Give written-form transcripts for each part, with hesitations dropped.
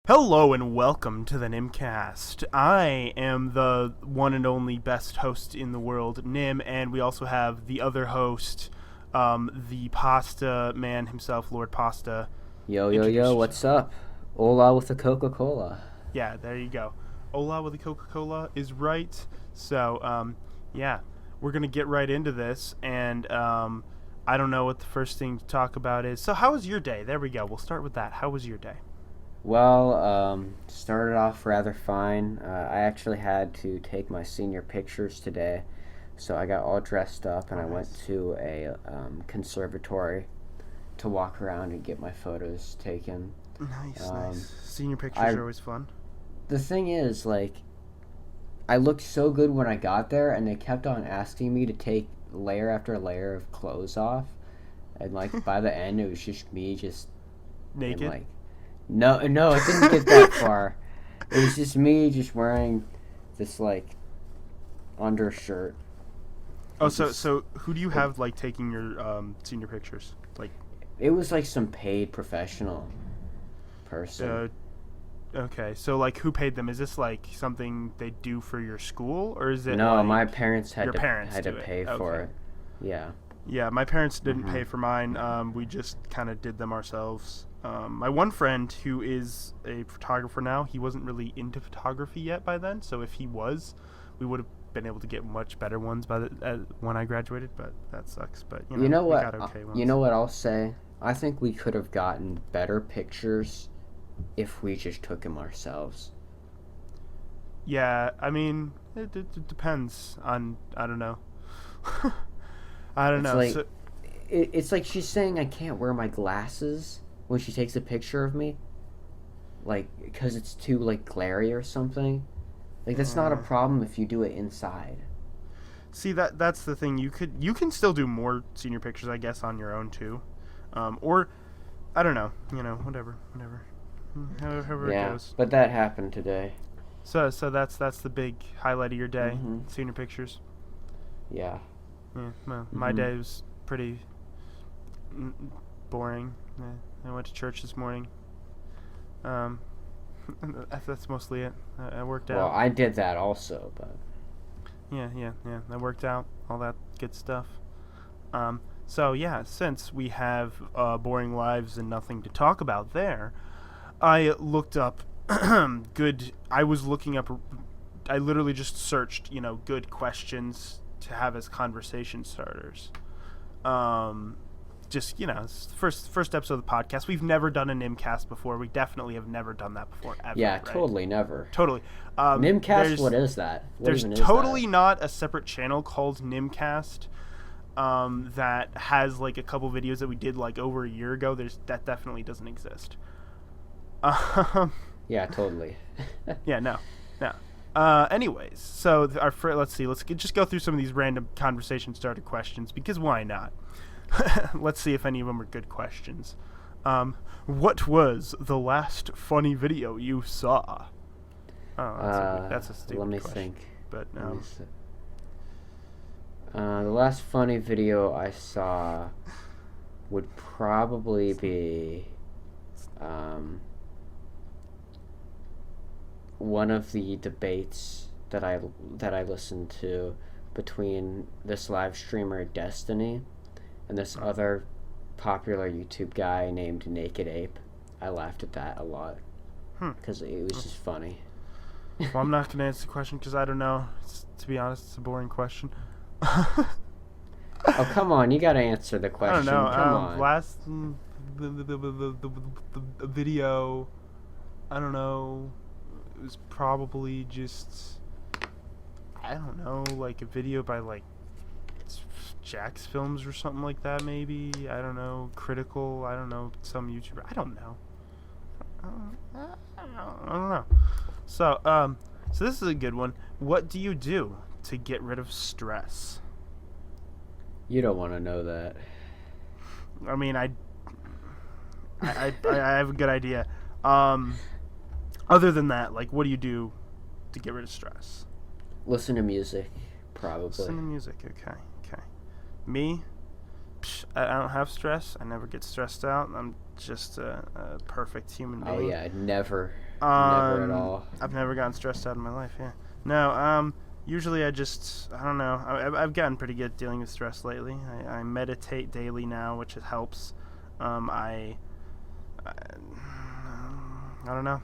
Hello and welcome to the NimCast. I am the one and only best host in the world, Nim, and we also have the other host, the pasta man himself, Lord Pasta. Yo, what's up? Hola with the Coca-Cola. Yeah, there you go. Hola with the Coca-Cola is right. So, we're going to get right into this, and I don't know what the first thing to talk about is. So how was your day? There we go. We'll start with that. How was your day? Well, started off rather fine. I actually had to take my senior pictures today, so I got all dressed up and I went to a conservatory to walk around and get my photos taken. Nice. Senior pictures are always fun. The thing is, I looked so good when I got there, and they kept on asking me to take layer after layer of clothes off, and by the end, it was just me just naked. No, it didn't get that far. It was just me just wearing this, undershirt. Oh, so who do you have, taking your senior pictures? It was, some paid professional person. Okay, so, who paid them? Is this, something they do for your school, or is it, No, my parents had to pay for it. Yeah. Yeah, my parents didn't pay for mine. We just kind of did them ourselves. My one friend, who is a photographer now, he wasn't really into photography yet by then, so if he was, we would have been able to get much better ones when I graduated, but that sucks. But, you know what? we got okay ones. You know what I'll say? I think we could have gotten better pictures if we just took them ourselves. Yeah, I mean, it depends on, I don't know. I don't know. It's like she's saying I can't wear my glasses when she takes a picture of me, because it's too glary or something. That's not a problem if you do it inside. See, that's the thing. You can still do more senior pictures, I guess, on your own too, or I don't know. Whatever, however it goes. But that happened today. So that's the big highlight of your day, senior pictures. Yeah. Yeah. Well, my day was pretty boring. I went to church this morning. That's mostly it. I worked out. Well, I did that also, but... Yeah. I worked out, all that good stuff. Since we have boring lives and nothing to talk about there, I looked up I literally just searched, good questions to have as conversation starters. It's the first episode of the podcast. We've never done a NimCast before. We definitely have never done that before, ever. Yeah, right? totally, never. Totally. NimCast, what is that? There's totally not a separate channel called NimCast that has, a couple videos that we did, over a year ago. That definitely doesn't exist. Yeah, totally. Yeah, no. Anyways, so let's see. Let's just go through some of these random conversation starter questions, because why not? Let's see if any of them are good questions. What was the last funny video you saw? Oh, that's a stupid question. Let me think. But the last funny video I saw would probably be one of the debates that I listened to between this live streamer Destiny and this other popular YouTube guy named Naked Ape. I laughed at that a lot because it was just funny. Well, I'm not going to answer the question because I don't know. To be honest, it's a boring question. Oh, come on. You got to answer the question. I don't know. Come on. Last the video, I don't know, it was probably just, I don't know, a video by, Jack's Films or something like that, maybe. I don't know. Critical. I don't know. Some YouTuber. I don't know. I don't know. So this is a good one. What do you do to get rid of stress? You don't want to know that. I mean, I have a good idea. Other than that, what do you do to get rid of stress? Listen to music, probably. Listen to music. Okay. Me? I don't have stress. I never get stressed out. I'm just a perfect human being. Oh, yeah, never. Never at all. I've never gotten stressed out in my life. Yeah. No. Usually I don't know. I've gotten pretty good at dealing with stress lately. I meditate daily now, which helps. I don't know.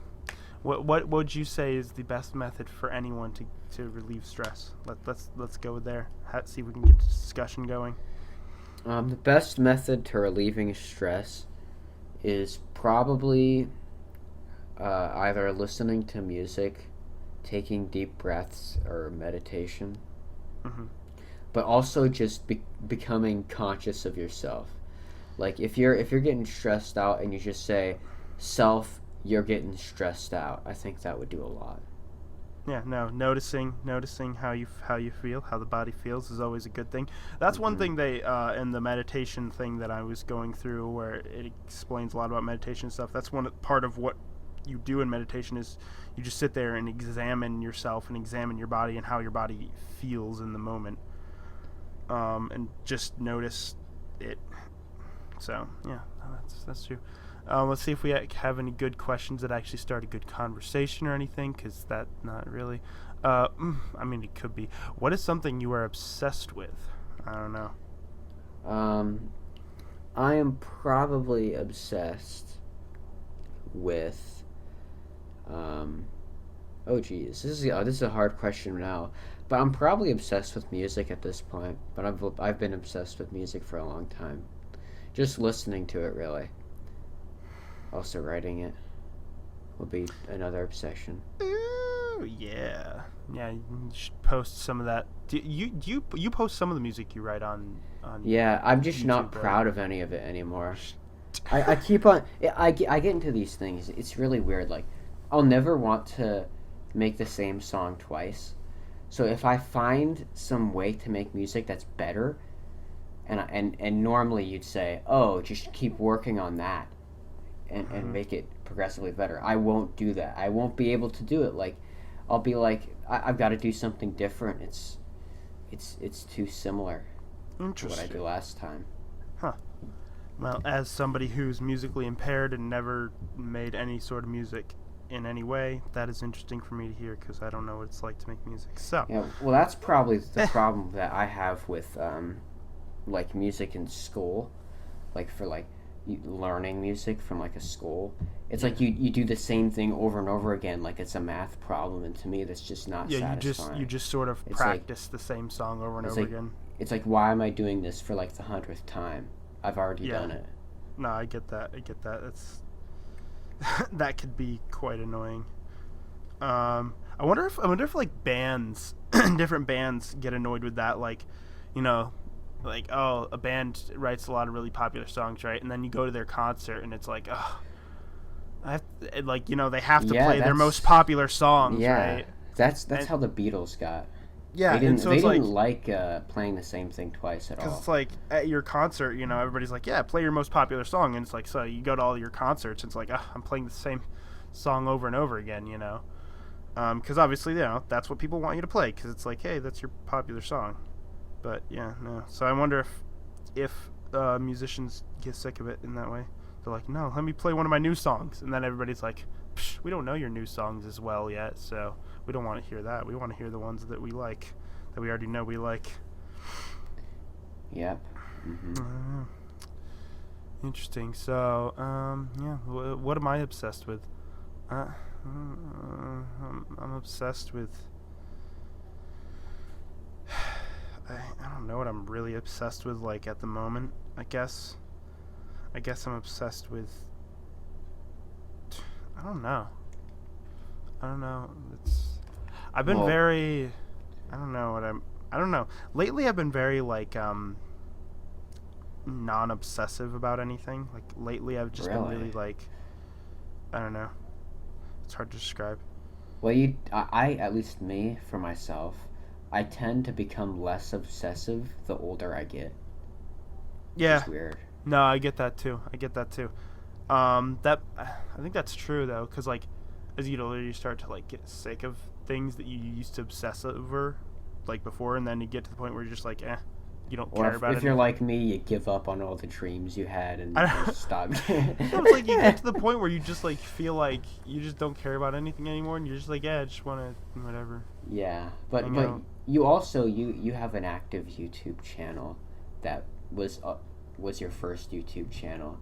What would you say is the best method for anyone to relieve stress? Let's go there. See if we can get this discussion going. The best method to relieving stress is probably either listening to music, taking deep breaths, or meditation. Mm-hmm. But also just becoming conscious of yourself. Like if you're getting stressed out and you just say, "Self, you're getting stressed out," I think that would do a lot. Yeah, no, noticing how you feel, how the body feels is always a good thing. That's one thing they in the meditation thing that I was going through, where it explains a lot about meditation and stuff. That's part of what you do in meditation is you just sit there and examine yourself and examine your body and how your body feels in the moment, and just notice it. So yeah, that's true. Let's see if we have any good questions that actually start a good conversation or anything, because that not really. I mean, it could be. What is something you are obsessed with? I don't know. I am probably obsessed with. Oh geez, this is a hard question now, but I'm probably obsessed with music at this point. But I've been obsessed with music for a long time, just listening to it really. Also, writing it will be another obsession. Ooh, yeah. You should post some of that. Do you post some of the music you write on? Yeah, I'm just YouTube, not proud of any of it anymore. I keep on. I get into these things. It's really weird. Like, I'll never want to make the same song twice. So if I find some way to make music that's better, and normally you'd say, oh, just keep working on that. And make it progressively better. I won't do that. I won't be able to do it. Like, I'll be like, I've got to do something different. It's too similar to what I did last time. Huh. Well, as somebody who's musically impaired and never made any sort of music in any way, that is interesting for me to hear, because I don't know what it's like to make music. So yeah, well, that's probably the problem that I have with like music in school, like for like learning music from like a school. It's like you do the same thing over and over again, like it's a math problem, and to me that's just not satisfying. You just sort of practice the same song over and over again. It's like, why am I doing this for like the 100th time? I've already done it. No, I get that. It's that could be quite annoying. I wonder if like bands, different bands get annoyed with that, like, you know, like, oh, a band writes a lot of really popular songs, right? And then you go to their concert and it's like, oh, like, you know, they have to play their most popular songs, right? That's how the Beatles got. Yeah, they didn't like playing the same thing twice at all. Because it's like, at your concert, you know, everybody's like, yeah, play your most popular song. And it's like, so you go to all your concerts, and it's like, I'm playing the same song over and over again, you know? Because obviously, you know, that's what people want you to play, because it's like, hey, that's your popular song. But yeah, no. So I wonder if musicians get sick of it in that way. They're like, no, let me play one of my new songs, and then everybody's like, we don't know your new songs as well yet, so we don't want to hear that. We want to hear the ones that we like, that we already know we like. Yep. Mm-hmm. Interesting. So, yeah. What am I obsessed with? I'm obsessed with. I don't know what I'm really obsessed with, like, at the moment, I guess I'm obsessed with... I don't know. I've been very... I don't know. Lately I've been very, like, non-obsessive about anything. Like, lately I've just been really, like... I don't know. It's hard to describe. Well, I at least me, for myself... I tend to become less obsessive the older I get. Yeah. It's weird. No, I get that too. That I think that's true though, because like as you get older, you start to like get sick of things that you used to obsess over, like before, and then you get to the point where you're just like, you don't Or care about if you're anything. like me, you give up on all the dreams you had and I just stop. It's like you get to the point where you just like feel like you just don't care about anything anymore, and you're just like, yeah, I just want to whatever. Yeah, but Hang but out. you also you have an active YouTube channel that was your first YouTube channel,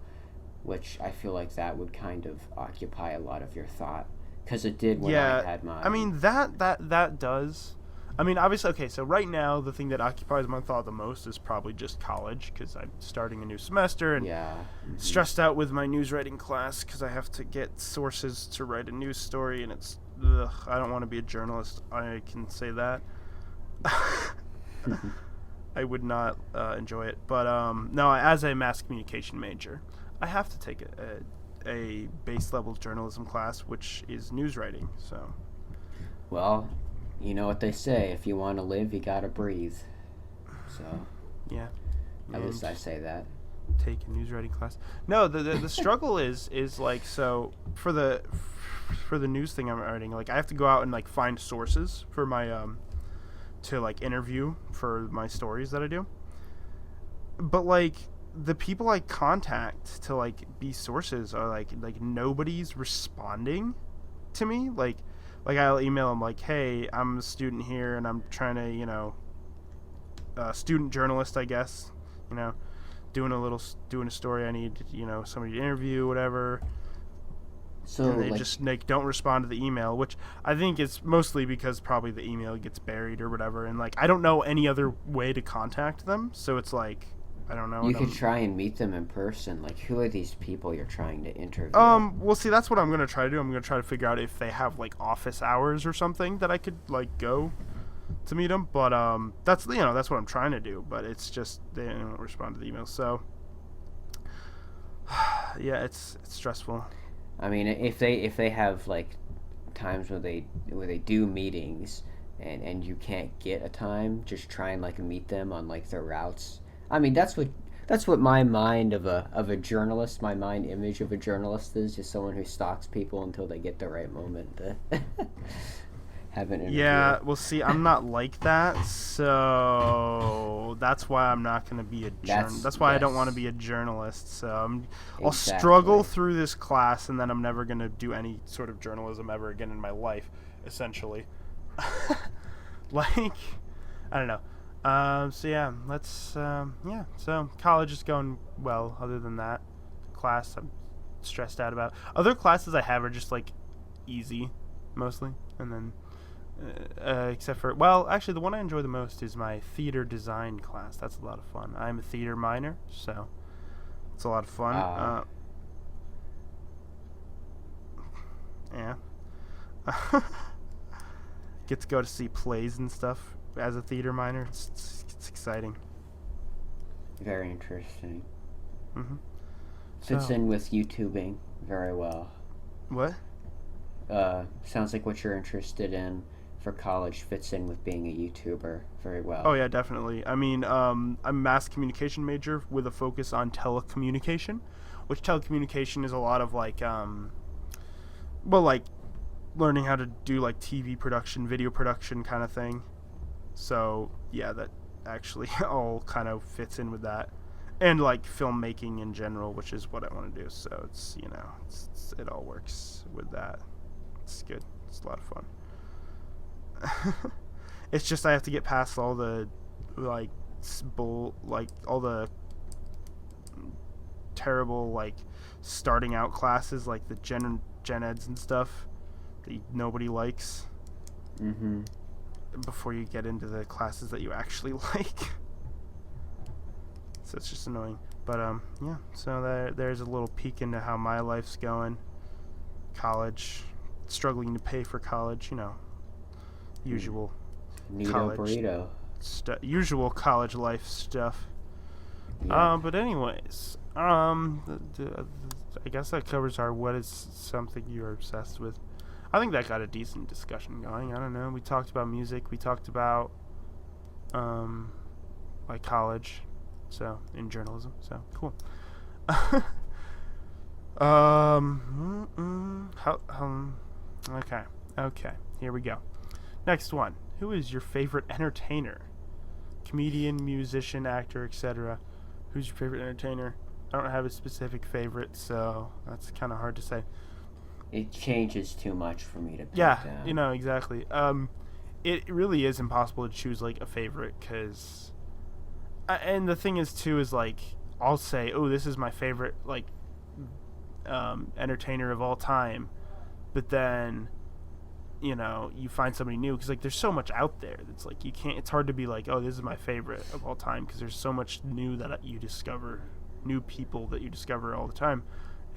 which I feel like that would kind of occupy a lot of your thought, because it did when I Yeah, had mine. I mean that does. I mean, obviously, okay. So right now, the thing that occupies my thought the most is probably just college, because I'm starting a new semester and Yeah. stressed out with my news writing class because I have to get sources to write a news story, and it's ugh, I don't want to be a journalist. I can say that. I would not enjoy it, but no. As a mass communication major, I have to take a base level journalism class, which is news writing. So. Well, you know what they say: if you want to live, you gotta breathe. So. Yeah. At least I say that. Take a news writing class. No, the struggle is like, so for the news thing I'm writing, like I have to go out and like find sources for my to like interview for my stories that I do. But like the people I contact to like be sources are like nobody's responding to me. Like I'll email them like, hey, I'm a student here and I'm trying to student journalist, I guess, doing a story. I need somebody to interview, whatever. So and they just like don't respond to the email, which I think is mostly because probably the email gets buried or whatever, and like I don't know any other way to contact them, so it's like I don't know. You could try and meet them in person. Like, who are these people you're trying to interview? Well, see, that's what I'm gonna try to do. I'm gonna try to figure out if they have like office hours or something that I could like go to meet them. But that's that's what I'm trying to do. But it's just they don't respond to the email, so yeah, it's stressful. I mean, if they have like times where they do meetings and you can't get a time, just try and like meet them on like their routes. I mean, that's what my mind of a journalist, my mind image of a journalist is, just someone who stalks people until they get the right moment to have an interview. Yeah, well, see, I'm not like that, so that's why I'm not going to be a journalist. That's why I don't want to be a journalist. So I'll struggle through this class, and then I'm never going to do any sort of journalism ever again in my life, essentially. Like, I don't know. So yeah, so college is going well. Other than that, class I'm stressed out about. Other classes I have are just like easy, mostly, and then except for, well, actually the one I enjoy the most is my theater design class. That's a lot of fun. I'm a theater minor, so it's a lot of fun. Yeah. Get to go to see plays and stuff as a theater minor. It's exciting. Very interesting. Mm-hmm. Fits in with YouTubing very well. What? Sounds like what you're interested in for college fits in with being a YouTuber very well. Oh yeah, definitely. I mean, I'm a mass communication major with a focus on telecommunication, which telecommunication is a lot of like, like learning how to do like TV production, video production kind of thing. So yeah, that actually all kind of fits in with that, and like filmmaking in general, which is what I want to do. So it's it all works with that. It's good. It's a lot of fun. It's just I have to get past all the like all the terrible like starting out classes, like the gen eds and stuff that nobody likes. Mm-hmm. Before you get into the classes that you actually like. So it's just annoying. But yeah. So there's a little peek into how my life's going. College, struggling to pay for college. Usual Neato burrito. Usual college life stuff. Yeah. But anyways, I guess that covers our what is something you're obsessed with. I think that got a decent discussion going. I don't know. We talked about music. We talked about like college, so in journalism. So cool. Okay. Here we go. Next one. Who is your favorite entertainer? comedian, musician, actor, etc. Who's your favorite entertainer? I don't have a specific favorite, so that's kind of hard to say. It changes too much for me to pick Yeah, down. exactly. It really is impossible to choose like a favorite because, and the thing is too is like I'll say, oh, this is my favorite like entertainer of all time, but then you find somebody new because like there's so much out there that's like you can't. It's hard to be like, oh, this is my favorite of all time because there's so much new that you discover, new people that you discover all the time,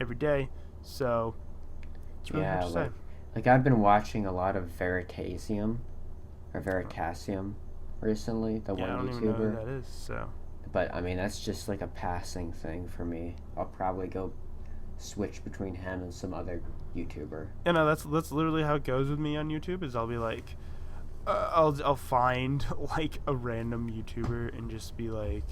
every day. So it's really hard to say. Like I've been watching a lot of Veritasium recently, the one I don't YouTuber. even know who that is. So, but I mean that's just like a passing thing for me. I'll probably go switch between him and some other YouTuber. that's literally how it goes with me on YouTube. Is I'll be like, I'll find like a random YouTuber and just be like,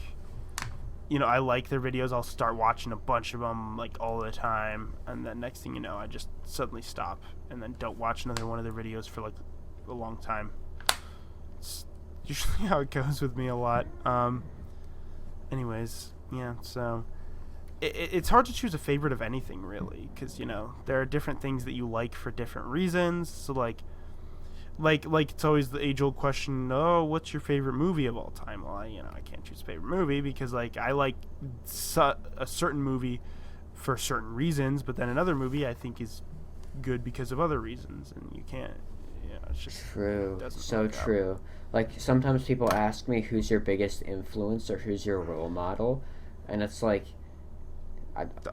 I like their videos. I'll start watching a bunch of them like all the time, and then next thing you know, I just suddenly stop and then don't watch another one of their videos for like a long time. It's usually how it goes with me a lot. Anyways, yeah. So it's hard to choose a favorite of anything really, because there are different things that you like for different reasons. So like it's always the age-old question, oh, what's your favorite movie of all time? Well, I can't choose a favorite movie because like I like a certain movie for certain reasons, but then another movie I think is good because of other reasons, and you can't. It's just True. doesn't So work out. true. Like sometimes people ask me who's your biggest influence or who's your role model, and it's like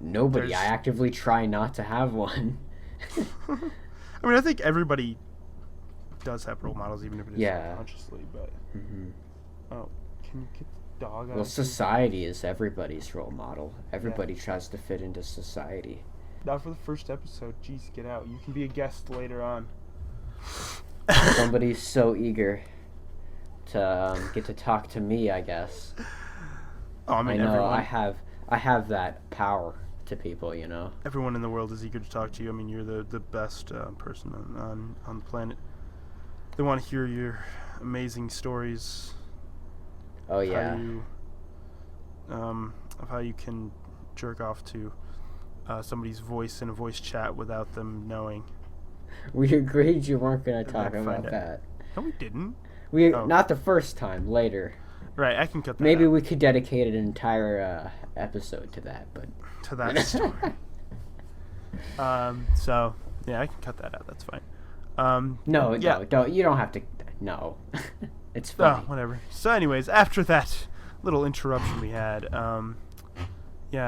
nobody. I actively try not to have one. I mean, I think everybody does have role models, even if it is unconsciously. But oh, can you get the dog out? Well, society is everybody's role model. Everybody tries to fit into society. Not for the first episode. Jeez, get out. You can be a guest later on. Somebody's so eager to get to talk to me, I guess. Oh, I mean, I know everyone. I have that power to people, Everyone in the world is eager to talk to you. I mean, you're the best person on the planet. They want to hear your amazing stories. Oh yeah. Of how you can jerk off to somebody's voice in a voice chat without them knowing. We agreed you weren't going to talk about that. No, we didn't. Not the first time. Later. Right, I can cut that. Maybe out. We could dedicate an entire episode to that, but to that story. So yeah, I can cut that out. That's fine. No, don't. You don't have to. No, it's fine. Oh, whatever. So, anyways, after that little interruption we had, so you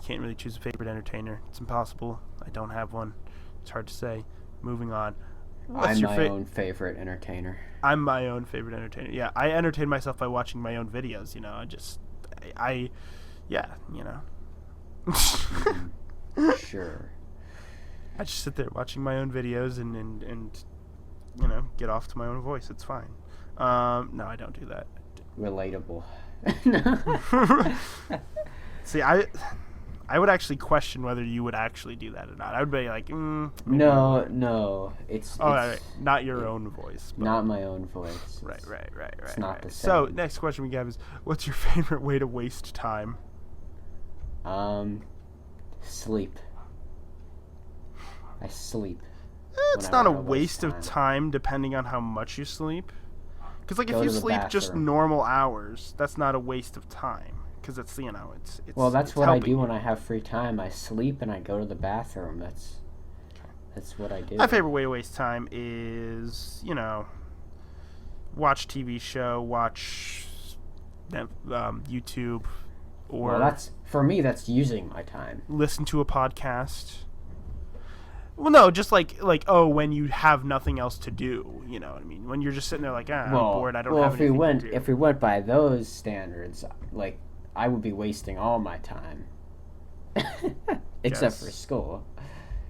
can't really choose a favorite entertainer. It's impossible. I don't have one. It's hard to say. Moving on. I'm my own favorite entertainer. I'm my own favorite entertainer. Yeah, I entertain myself by watching my own videos. Sure. I just sit there watching my own videos and get off to my own voice. It's fine. No, I don't do that. Relatable. See, I would actually question whether you would actually do that or not. I would be like, no, it's right. Not your own voice. But not my own voice. Right. It's not the same. So, next question we have is, what's your favorite way to waste time? Sleep. I sleep. It's not a waste of time depending on how much you sleep. Because like if you sleep just normal hours, that's not a waste of time. Because it's it's well, that's it's what I do you. when I have free time. I sleep and I go to the bathroom. That's what I do. My favorite way to waste time is watch TV show, watch YouTube, or that's for me. That's using my time. Listen to a podcast. Well, no, just like when you have nothing else to do, you know what I mean? When you're just sitting there like, I'm bored, I don't have anything to do. If we went by those standards, like I would be wasting all my time, except for school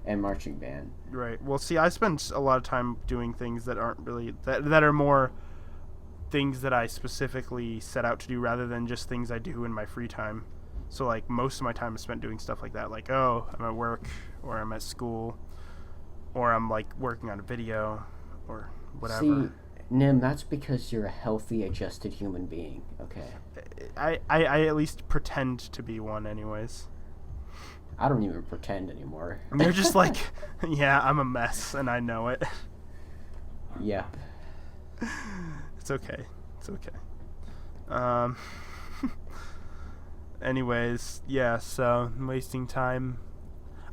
and marching band. Right. Well, see, I spend a lot of time doing things that aren't really that are more things that I specifically set out to do rather than just things I do in my free time. So like most of my time is spent doing stuff like that, like I'm at work or I'm at school or I'm like working on a video or whatever. See, Nim, that's because you're a healthy, adjusted human being. Okay. I at least pretend to be one, anyways. I don't even pretend anymore. You're just like, yeah, I'm a mess, and I know it. Yep. It's okay. It's okay. Anyways, yeah. So wasting time.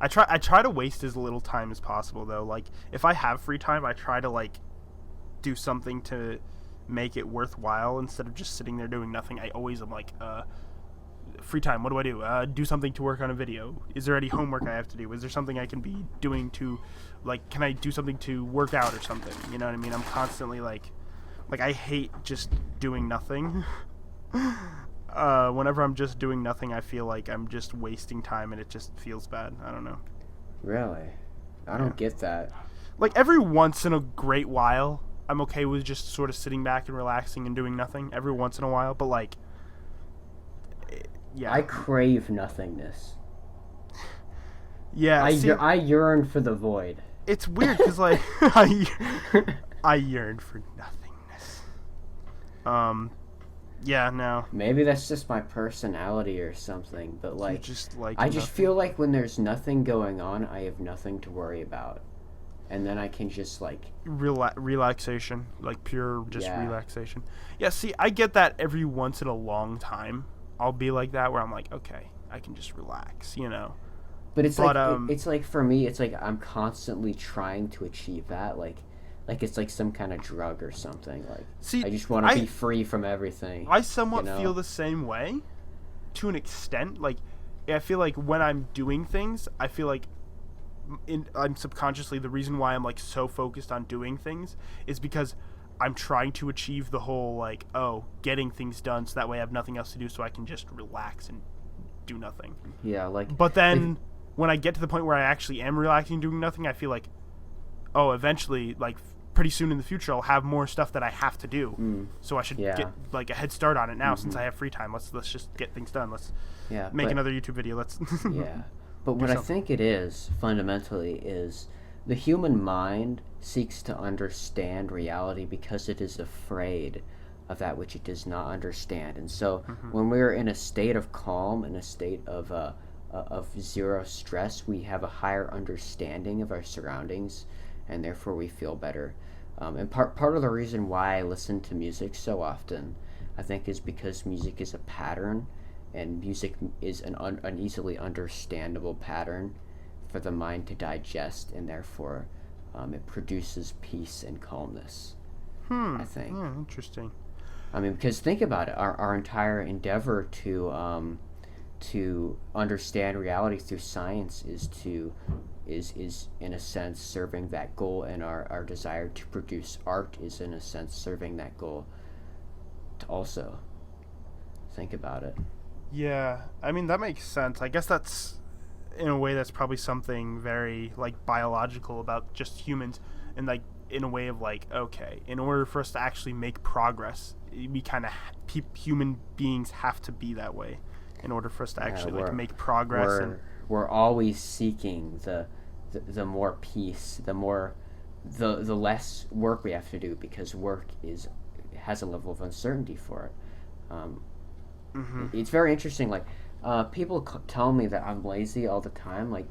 I try to waste as little time as possible, though. Like, if I have free time, I try to like do something to make it worthwhile instead of just sitting there doing nothing. I always am like, free time, what do I do? Do something to work on a video. Is there any homework I have to do? Is there something I can be doing to, like, can I do something to work out or something? You know what I mean? I'm constantly like I hate just doing nothing. Whenever I'm just doing nothing, I feel like I'm just wasting time, and it just feels bad. I don't know. Really? I don't get that. Like, every once in a great while, I'm okay with just sort of sitting back and relaxing and doing nothing every once in a while, but like, yeah. I crave nothingness. Yeah, I yearn for the void. It's weird because like I yearn for nothingness. Yeah, no. Maybe that's just my personality or something, but like, I just nothing. feel like when there's nothing going on, I have nothing to worry about, and then I can just like relaxation, like pure just Yeah. relaxation. Yeah, see, I get that every once in a long time. I'll be like that where I'm like, okay, I can just relax, you know. But it's it's like for me, it's like I'm constantly trying to achieve that, like it's like some kind of drug or something. Like, see, I just want to be free from everything. I somewhat you know? feel the same way, to an extent. Like, I feel like when I'm doing things, I feel like I'm subconsciously, the reason why I'm like so focused on doing things is because I'm trying to achieve the whole like, getting things done so that way I have nothing else to do, so I can just relax and do nothing. Yeah, like. But then when I get to the point where I actually am relaxing, doing nothing, I feel like, eventually, like pretty soon in the future, I'll have more stuff that I have to do. So I should get like a head start on it now, since I have free time. Let's just get things done. Let's make another YouTube video. Let's yeah. But what I think it is fundamentally is the human mind seeks to understand reality because it is afraid of that which it does not understand. And so when we're in a state of calm, in a state of zero stress, we have a higher understanding of our surroundings, and therefore we feel better. And part of the reason why I listen to music so often, I think, is because music is a pattern, and music is an easily understandable pattern for the mind to digest, and therefore it produces peace and calmness. I think. Yeah, interesting. I mean, because think about it, our entire endeavor to understand reality through science is in a sense serving that goal, and our desire to produce art is in a sense serving that goal to also. Think about it. Yeah, I mean, that makes sense. I guess that's, in a way, that's probably something very like biological about just humans, and like in a way of like, okay, in order for us to actually make progress, we kind of human beings have to be that way in order for us to actually like make progress. We're always seeking the more peace, the less work we have to do, because work has a level of uncertainty for it. It's very interesting. Like, people tell me that I'm lazy all the time, like,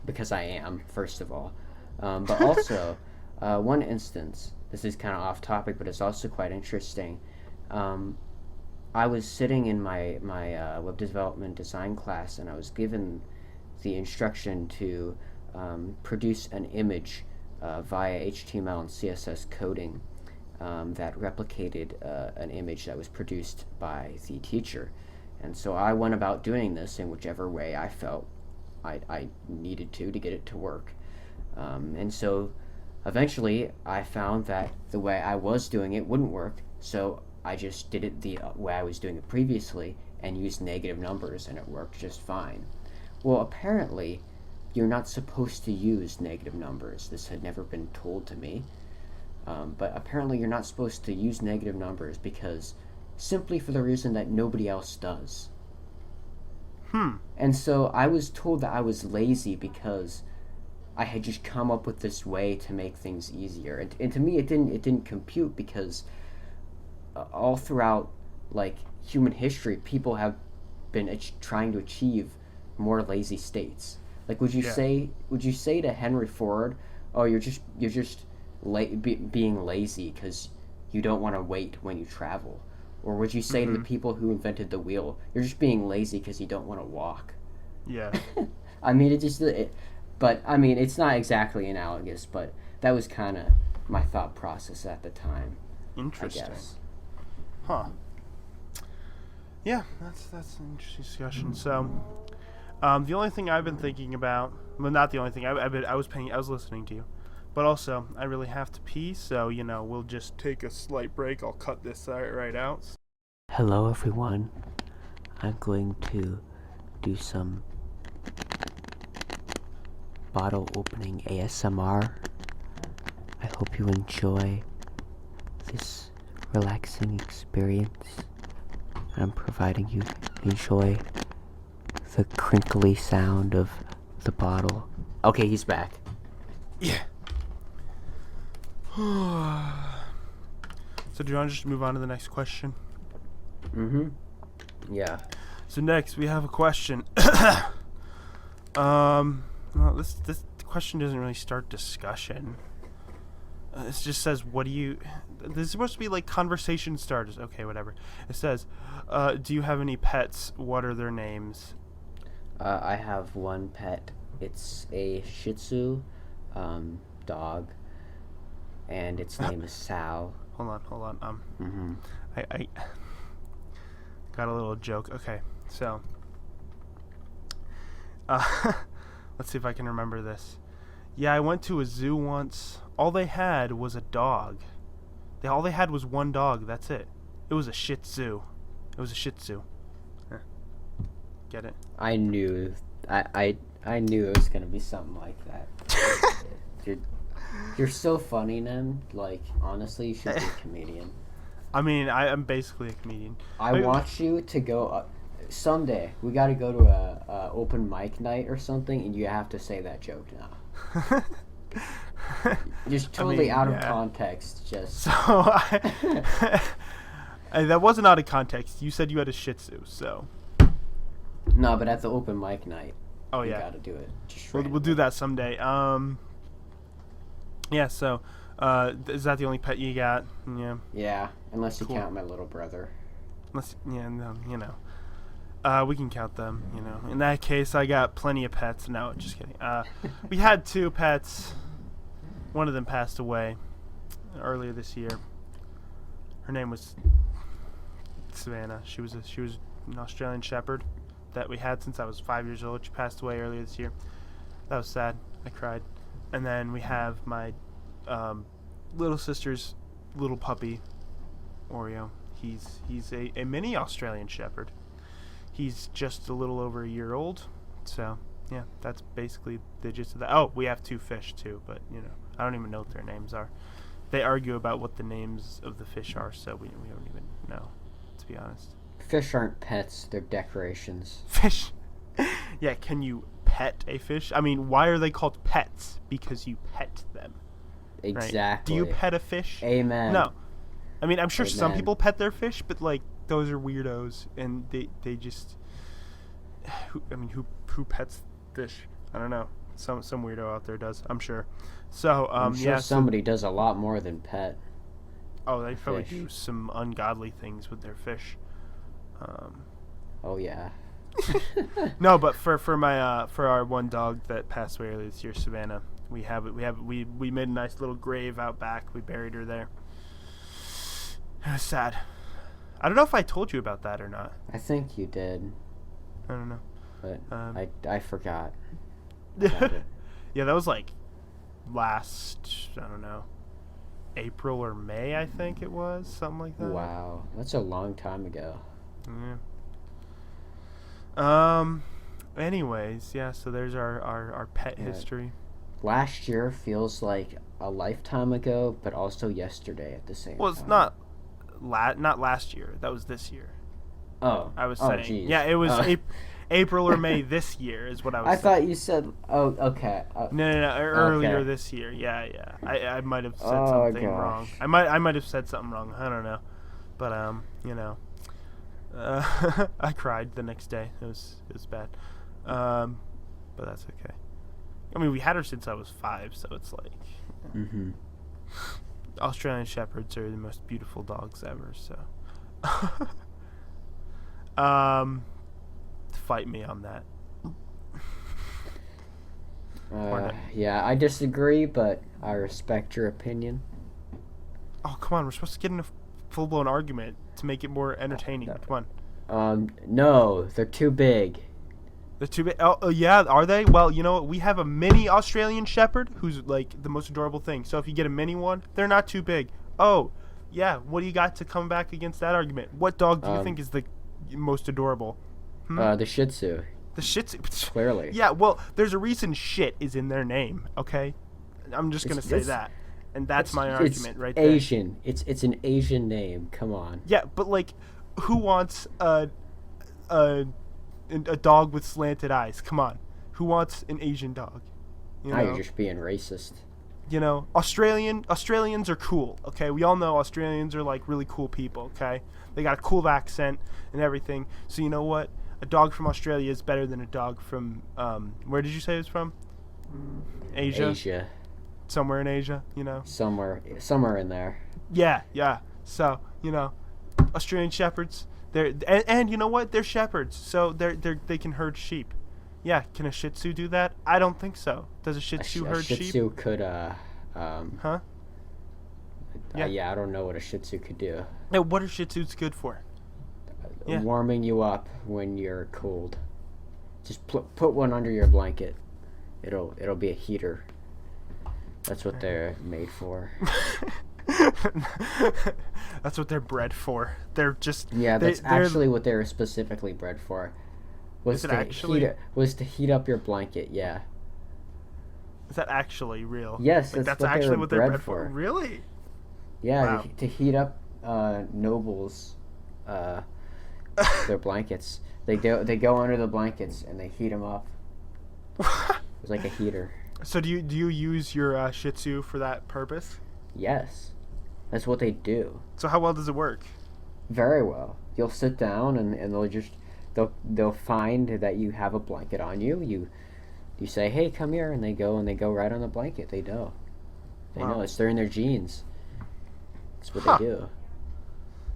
because I am, first of all. But also, one instance, this is kind of off topic, but it's also quite interesting. I was sitting in my web development design class, and I was given the instruction to produce an image via HTML and CSS coding that replicated an image that was produced by the teacher. And so I went about doing this in whichever way I felt I needed to get it to work. And so eventually I found that the way I was doing it wouldn't work, so I just did it the way I was doing it previously and used negative numbers, and it worked just fine. Well, apparently you're not supposed to use negative numbers. This had never been told to me. But apparently you're not supposed to use negative numbers, because simply for the reason that nobody else does. And so I was told that I was lazy because I had just come up with this way to make things easier. And to me, it didn't compute because all throughout like human history, people have been trying to achieve more lazy states. Like, would you say to Henry Ford, "Oh, you're just being lazy because you don't want to wait when you travel," or would you say to the people who invented the wheel, "You're just being lazy because you don't want to walk"? Yeah. I mean, but I mean, it's not exactly analogous, but that was kind of my thought process at the time. Interesting. I guess. Huh. Yeah, that's an interesting discussion. So, the only thing I've been thinking about, well, not the only thing, I was listening to you, but also I really have to pee. So we'll just take a slight break. I'll cut this right out. Hello, everyone. I'm going to do some bottle opening ASMR. I hope you enjoy this relaxing experience I'm providing you. Enjoy the crinkly sound of the bottle. Okay, he's back. Yeah. So do you want to just move on to the next question? Mm-hmm. Yeah. So next we have a question. Well, this question doesn't really start discussion. It just says, what do you... This is supposed to be like conversation starters. Okay, whatever. It says, do you have any pets? What are their names? I have one pet. It's a Shih Tzu dog, and its name is Sal. Hold on. Mm-hmm. I got a little joke. Okay, so... let's see if I can remember this. Yeah, I went to a zoo once. All they had was a dog. All they had was one dog. That's it. It was a Shih Tzu. It was a Shih Tzu. Get it? I knew. I knew it was gonna be something like that. You're so funny, Nim. Like, honestly, you should be a comedian. I mean, I'm basically a comedian. I want you to go. Someday we got to go to a open mic night or something, and you have to say that joke now. Just totally out of context. Just so that wasn't out of context. You said you had a Shih Tzu, so. No, but at the open mic night. Oh you yeah. Got to do it. Just we'll do that someday. Yeah. So, is that the only pet you got? Yeah. Yeah, unless you count my little brother. We can count them, In that case, I got plenty of pets. No, just kidding. We had 2 pets. One of them passed away earlier this year. Her name was Savannah. She was an Australian Shepherd that we had since I was 5 years old. She passed away earlier this year. That was sad. I cried. And then we have my little sister's little puppy, Oreo. He's a mini Australian Shepherd. He's just a little over a year old. So, yeah, that's basically the gist of that. Oh, we have 2 fish, too, but, I don't even know what their names are. They argue about what the names of the fish are, so we don't even know, to be honest. Fish aren't pets, they're decorations. Fish? Yeah, can you pet a fish? I mean, why are they called pets? Because you pet them. Exactly. Right? Do you pet a fish? Amen. No. I mean, I'm sure some Amen. people pet their fish, but, like, those are weirdos, and they just... Who pets fish? I don't know. Some weirdo out there does, I'm sure. So, I'm sure somebody does a lot more than pet. Oh, they probably do some ungodly things with their fish. Oh yeah. No, but for our one dog that passed away earlier this year, Savannah, we made a nice little grave out back. We buried her there. It was sad. I don't know if I told you about that or not. I think you did. I don't know. But I forgot. Yeah, that was like last, I don't know, April or May, I think it was, something like that. Wow, that's a long time ago. Yeah. Anyways, yeah, so there's our pet history. Last year feels like a lifetime ago, but also yesterday at the same time. Well, it's not last year. That was this year. Oh. I was saying. Geez. Yeah, it was April or May this year is what I was I saying. thought you said. Oh, okay. No, earlier Okay. this year. Yeah. I might have said Oh, something gosh. wrong. I might have said something wrong. I don't know, but I cried the next day. It was bad, but that's okay. I mean, we had her since I was 5, so it's like Mm-hmm. Australian Shepherds are the most beautiful dogs ever. So, fight me on that. Yeah, I disagree, but I respect your opinion. Oh, come on. We're supposed to get in a full-blown argument to make it more entertaining. Come on. No, they're too big. They're too big. Oh, yeah, are they? Well, you know what? We have a mini Australian Shepherd who's, like, the most adorable thing. So if you get a mini one, they're not too big. Oh, yeah. What do you got to come back against that argument? What dog do you think is the most adorable? The Shih Tzu. The Shih Tzu. Clearly. Yeah, well, there's a reason shit is in their name, okay? I'm just going to say that. And that's my argument right there. Asian. It's an Asian name. Come on. Yeah, but, like, who wants a dog with slanted eyes? Come on. Who wants an Asian dog? Now you're just being racist. You know, Australians are cool, okay? We all know Australians are, like, really cool people, okay? They got a cool accent and everything. So you know what? A dog from Australia is better than a dog from, where did you say it was from? Asia? Asia. Somewhere in Asia, you know? Somewhere in there. Yeah. So, you know, Australian Shepherds, and you know what? They're shepherds, so they can herd sheep. Yeah, can a Shih Tzu do that? I don't think so. Does a Shih Tzu herd sheep? A Shih Tzu could, Huh? Yeah, I don't know what a Shih Tzu could do. Yeah, what are Shih Tzus good for? Yeah. Warming you up when you're cold. Just put one under your blanket. It'll be a heater. That's what they're made for. That's what they're bred for. They're just that's actually what they were specifically bred for. Was to heat up your blanket. Yeah. Is that actually real? Yes, like, that's actually what they're bred for. Really? Yeah, Wow. to heat up nobles their blankets. They go under the blankets and they heat them up. It's like a heater. So do you use your Shih Tzu for that purpose? Yes, that's what they do. So how well does it work? Very well. You'll sit down and they'll find that you have a blanket on you. You say, "Hey, come here," and they go right on the blanket. They know. They're in their genes. That's what they do.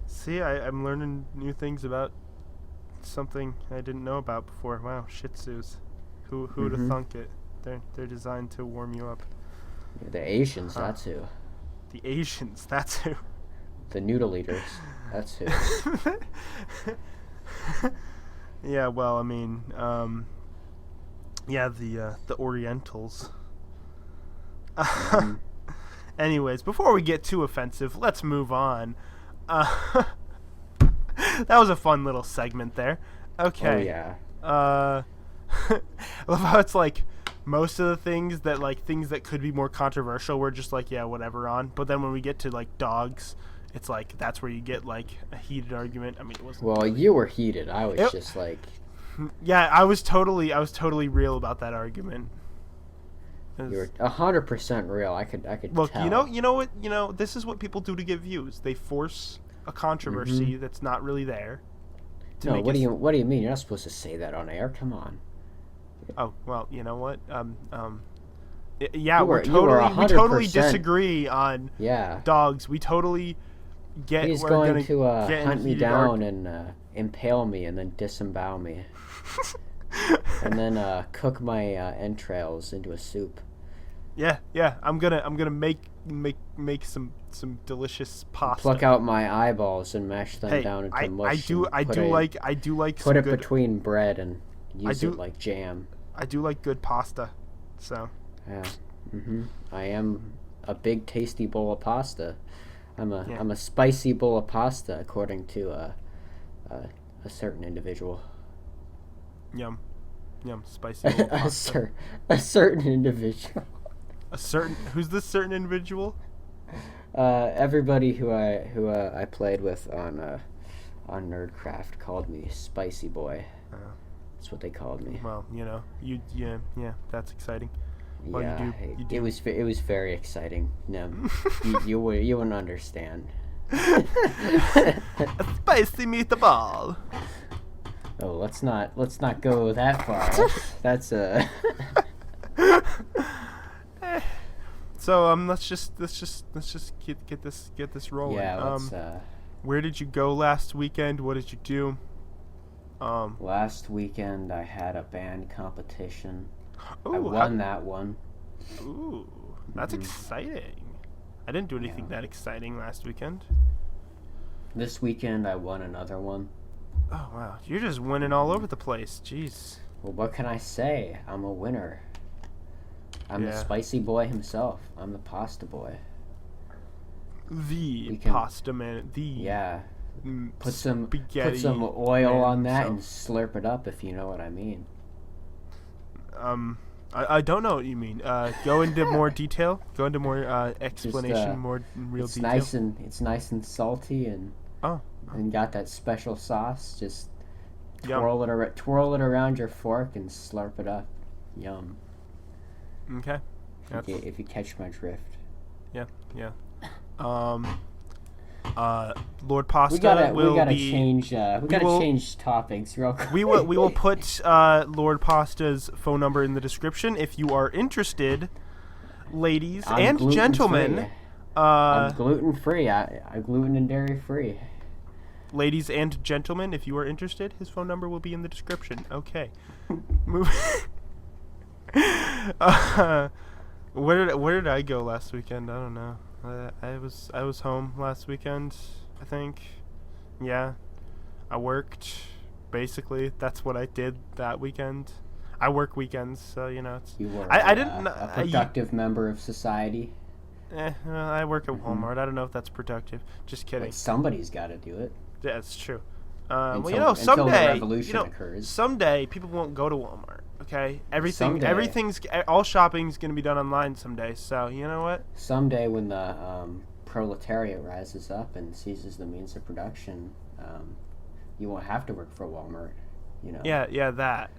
See, I'm learning new things about something I didn't know about before. Wow, Shih Tzus. Who would have thunk it? They're designed to warm you up. Yeah, the Asians, that's who. The Asians, that's who. The noodle eaters, that's who. Yeah, well, I mean, the Orientals. Anyways, before we get too offensive, let's move on. That was a fun little segment there. Okay. Oh, yeah. I love how it's like most of the things that could be more controversial, we're just like, yeah, whatever on. But then when we get to like dogs, it's like that's where you get like a heated argument. I mean, it wasn't. Well, you were heated. I was just like. Yeah, I was totally real about that argument. You were 100% real. I could look, tell. you know what, this is what people do to get views. They force a controversy that's not really there. No, what do you mean? You're not supposed to say that on air. Come on. Oh, well, you know what? Yeah, we 100%. totally disagree on dogs. We totally get. He's going to hunt me down and impale me and then disembowel me, and then cook my entrails into a soup. Yeah. I'm gonna make some delicious pasta. Pluck out my eyeballs and mash them down into mush. I do like. Put it between bread and use it like jam. I do like good pasta, so. Yeah. I am a big tasty bowl of pasta. I'm a spicy bowl of pasta, according to a certain individual. Yum, spicy bowl of pasta. A certain individual. Who's this certain individual? Everybody who I played with on Nerdcraft called me Spicy Boy. That's what they called me. Well, yeah, that's exciting. Well, Yeah, you do. it was very exciting. No, you wouldn't understand. A spicy meatball. Oh, let's not go that far. That's So let's just get this rolling. Yeah, let's Where did you go last weekend? What did you do? Last weekend I had a band competition. Ooh, I won that one. Ooh, that's exciting. I didn't do anything that exciting last weekend. This weekend I won another one. Oh wow, you're just winning all over the place. Jeez. Well, what can I say? I'm a winner. I'm the spicy boy himself. I'm the pasta boy. Pasta man. Put some spaghetti oil on that himself. and slurp it up, if you know what I mean. I don't know what you mean. Go into more detail. Go into more explanation, more real detail. It's nice and salty and got that special sauce. Just twirl it around your fork and slurp it up. Yum. Okay. If you catch my drift. Yeah. Lord Pasta we gotta change topics real quick. We will put Lord Pasta's phone number in the description if you are interested, ladies and gentlemen. I'm gluten free. I'm gluten and dairy free. Ladies and gentlemen, if you are interested, his phone number will be in the description. Okay. Where did I go last weekend? I don't know. I was home last weekend, I think. Yeah. I worked. Basically, that's what I did that weekend. I work weekends, so it's. You were a productive member of society. I work at Walmart. I don't know if that's productive. Just kidding. Like somebody's got to do it. Yeah, it's true. Until someday the revolution occurs. Someday people won't go to Walmart. Okay, everything's all shopping's gonna be done online someday. So you know what? Someday when the proletariat rises up and seizes the means of production, you won't have to work for Walmart. Yeah, that.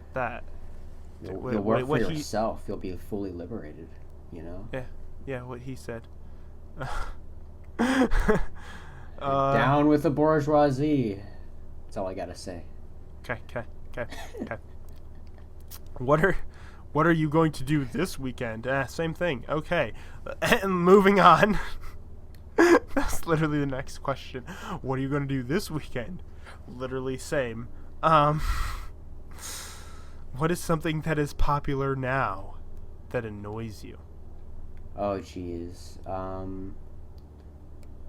You'll work for yourself. You'll be fully liberated. Yeah, what he said. Down with the bourgeoisie. That's all I gotta say. Okay. What are you going to do this weekend? Same thing. Okay. And moving on. That's literally the next question. What are you going to do this weekend? Literally same. What is something that is popular now that annoys you? Oh, jeez.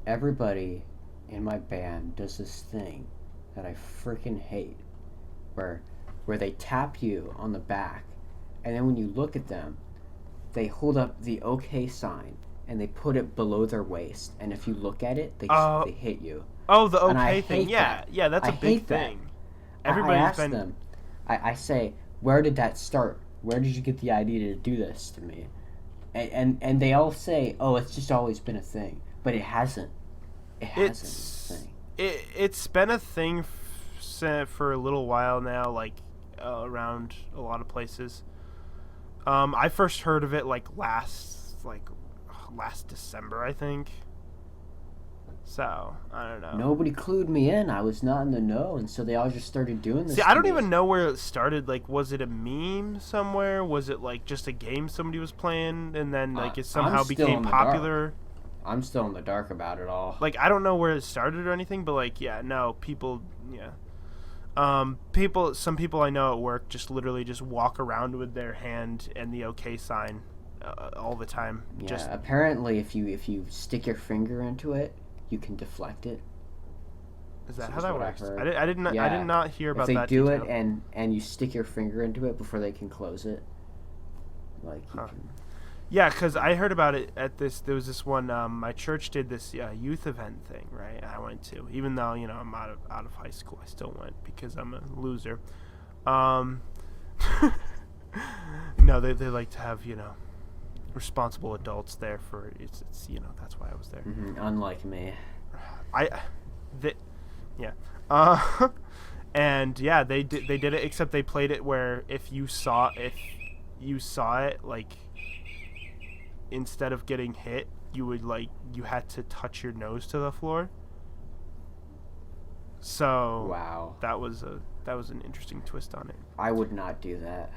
Everybody in my band does this thing that I freaking hate, where they tap you on the back, and then when you look at them, they hold up the OK sign and they put it below their waist, and if you look at it, they hit you. Oh, the OK thing. Yeah, that's a big thing. I ask them. I say, where did that start? Where did you get the idea to do this to me? And they all say, oh, it's just always been a thing, but it hasn't. It hasn't. It's been a thing for a little while now, like around a lot of places. I first heard of it last December, I think. So I don't know. Nobody clued me in. I was not in the know, and so they all just started doing this. See, I don't even know where it started. Was it a meme somewhere? Was it just a game somebody was playing, and then it somehow became popular? I'm still in the dark about it all. I don't know where it started or anything, but people, some people I know at work just literally just walk around with their hand and the OK sign all the time. Yeah, apparently if you stick your finger into it, you can deflect it. Is that how that works? I did not hear about that. If they do it and you stick your finger into it before they can close it, you can. Yeah, because I heard about it at there was this one, my church did this youth event thing, right? I went to, even though, I'm out of high school, I still went because I'm a loser. No, they like to have, responsible adults there for, it's that's why I was there. Mm-hmm. Unlike me. And yeah, they did it, except they played it where if you saw it, like, instead of getting hit, you had to touch your nose to the floor. So Wow. that was an interesting twist on it. I would not do that.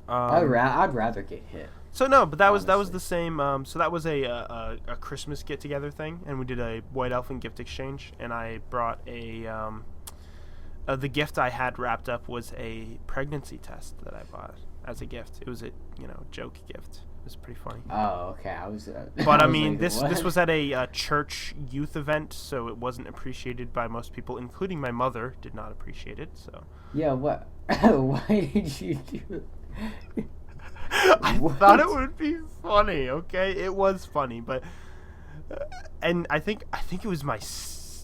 Um, I'd rather get hit. So no, but that was Honestly. the same. So that was a Christmas get together thing, and we did a white elephant gift exchange, and I brought the gift I had wrapped up was a pregnancy test that I bought as a gift. It was a joke gift. It was pretty funny. Oh, okay. I was. But I was mean, like, this what? was at a church youth event, so it wasn't appreciated by most people, including my mother. Did not appreciate it. So Yeah. What? Why did you do? I thought it would be funny. Okay, it was funny, but and I think it was my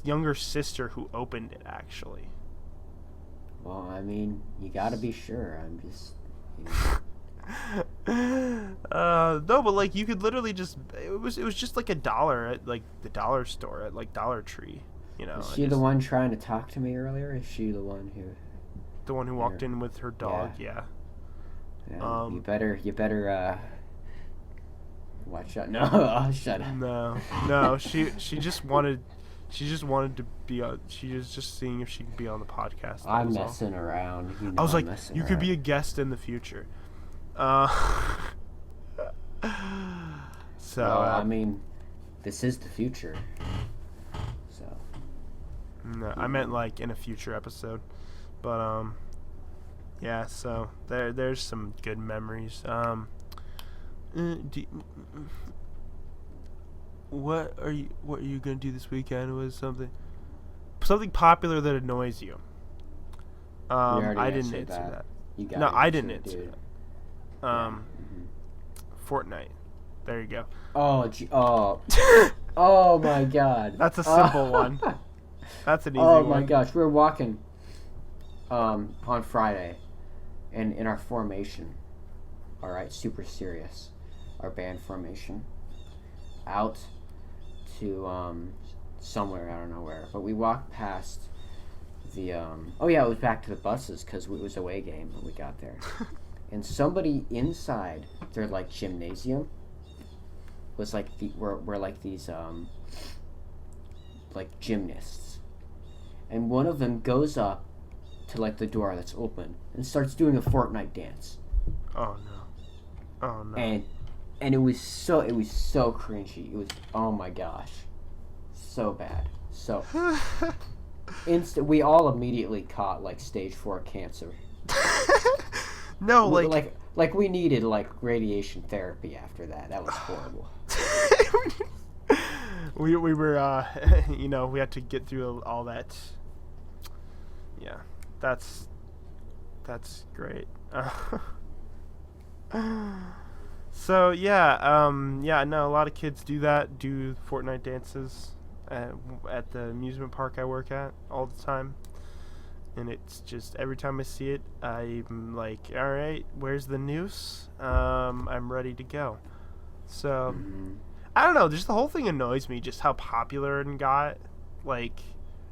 younger sister who opened it actually. Well, I mean, you gotta be sure. I'm just. No, but like you could literally just it was just like $1 at like the dollar store at like Dollar Tree. Is she the one trying to talk to me earlier? Is she the one who? The one who walked in with her dog. Yeah. You better watch out. No, oh, shut up. No, she just wanted to be on. She was just seeing if she could be on the podcast. I'm messing around. I was like, you could be a guest in the future. So well, I mean, this is the future. So. No, I meant like in a future episode, but yeah. So there's some good memories. What are you gonna do this weekend? Was something popular that annoys you? I didn't answer that. No, I didn't answer that. Fortnite. There you go. Oh my God. That's a simple one. That's an easy one. Oh my gosh, we were walking on Friday, and in our formation, all right, super serious, our band formation, out to somewhere, I don't know where, but we walked past the it was back to the buses because it was away game when we got there. And somebody inside their like gymnasium was like were like these like gymnasts, and one of them goes up to like the door that's open and starts doing a Fortnite dance. Oh no! And it was so cringy. It was, oh my gosh, so bad. So we all immediately caught like stage 4 cancer. No, like we needed like radiation therapy after that. That was horrible. we were we had to get through all that. Yeah, that's great. So no, a lot of kids do Fortnite dances at the amusement park I work at all the time. And it's just every time I see it, I'm like, all right, where's the noose? I'm ready to go. So, I don't know. Just the whole thing annoys me. Just how popular it got. Like,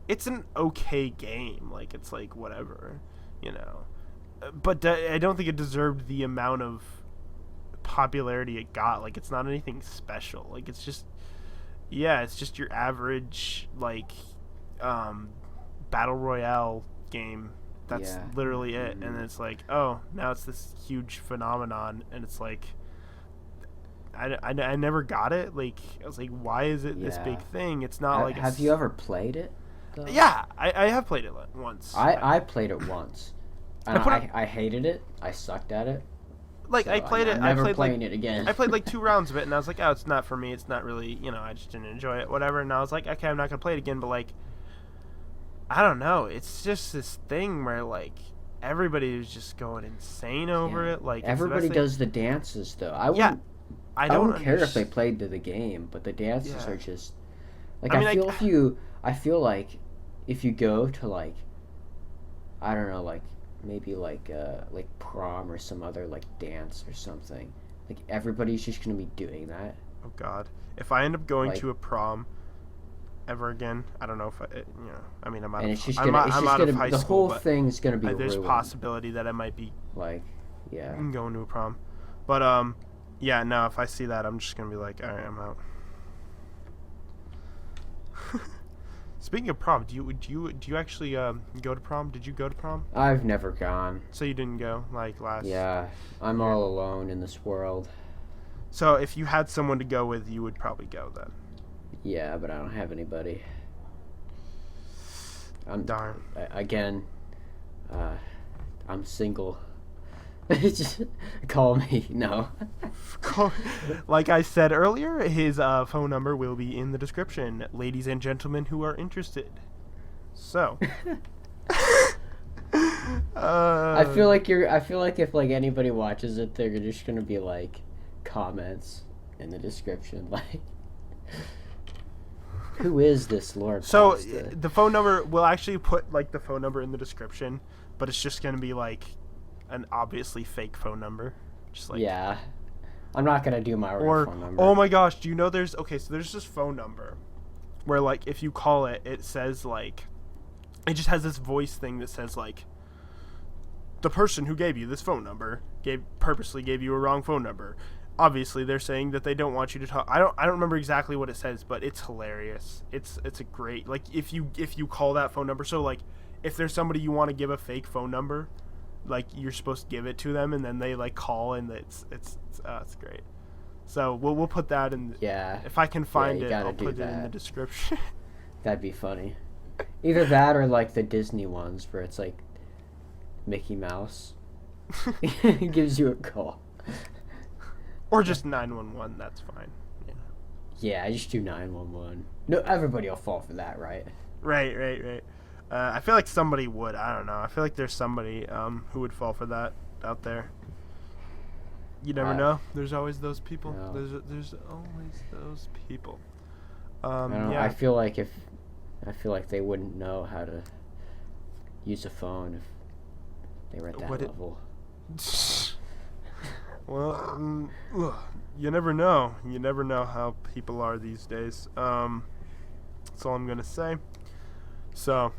it's an okay game. Like, it's like whatever, But I don't think it deserved the amount of popularity it got. Like, it's not anything special. Like, it's just your average like battle royale game. That's literally it. And it's like, oh, now it's this huge phenomenon, and it's like I never got it. Like, I was like, why is it this big thing? It's not like have you ever played it though? Yeah, I have played it once. I played it once, and I hated it. I sucked at it. Like, so I played it. I'm never I played playing like, it again. I played like 2 rounds of it, and I was like, oh, it's not for me. It's not really, I just didn't enjoy it, whatever. And I was like, okay, I'm not gonna play it again. But like, I don't know. It's just this thing where like everybody is just going insane over it. Like, everybody does the dances though. I don't care if they played the game, but the dances are just like I feel like if you go to like, I don't know, like maybe like prom or some other like dance or something, like everybody's just gonna be doing that. Oh God! If I end up going to a prom, ever again. I don't know if I mean, I'm out And of it's just I'm gonna, out, it's I'm just out gonna, of high the school, whole but thing's gonna be there's a ruined. possibility that I might be Like, yeah. going to a prom. But yeah, no, if I see that, I'm just gonna be like, all right, I'm out. Speaking of prom, do you actually go to prom? Did you go to prom? I've never gone. So you didn't go like last? Yeah, I'm all alone in this world. So if you had someone to go with, you would probably go then. Yeah, but I don't have anybody. Darn. Again, I'm single. Just call me. No. Like I said earlier, his phone number will be in the description, ladies and gentlemen who are interested. So. I feel like if like anybody watches it, they're just gonna be like comments in the description, like, who is this Lord So Pasta? the phone number, we'll actually put like the phone number in the description, but it's just gonna be like an obviously fake phone number, just like, yeah, I'm not gonna do my real phone number. Oh my gosh, do you know there's this phone number where like if you call it, it says like, it just has this voice thing that says like, the person who gave you this phone number purposely gave you a wrong phone number. Obviously, they're saying that they don't want you to talk. I don't remember exactly what it says, but it's hilarious. It's a great, like, if you call that phone number. So like, if there's somebody you want to give a fake phone number, like you're supposed to give it to them, and then they like call, and it's great. So we'll put that in. Yeah. If I can find it, I'll put that it in the description. That'd be funny. Either that or like the Disney ones where it's like Mickey Mouse gives you a call. Or just 911. That's fine. Yeah. Yeah, I just do 911. No, everybody will fall for that, right? Right. I feel like somebody would. I don't know. I feel like there's somebody who would fall for that out there. You never know. There's always those people. No. There's always those people. I don't know. Yeah. I feel like they wouldn't know how to use a phone if they were at that level. Well, you never know. You never know how people are these days. That's all I'm gonna say. So,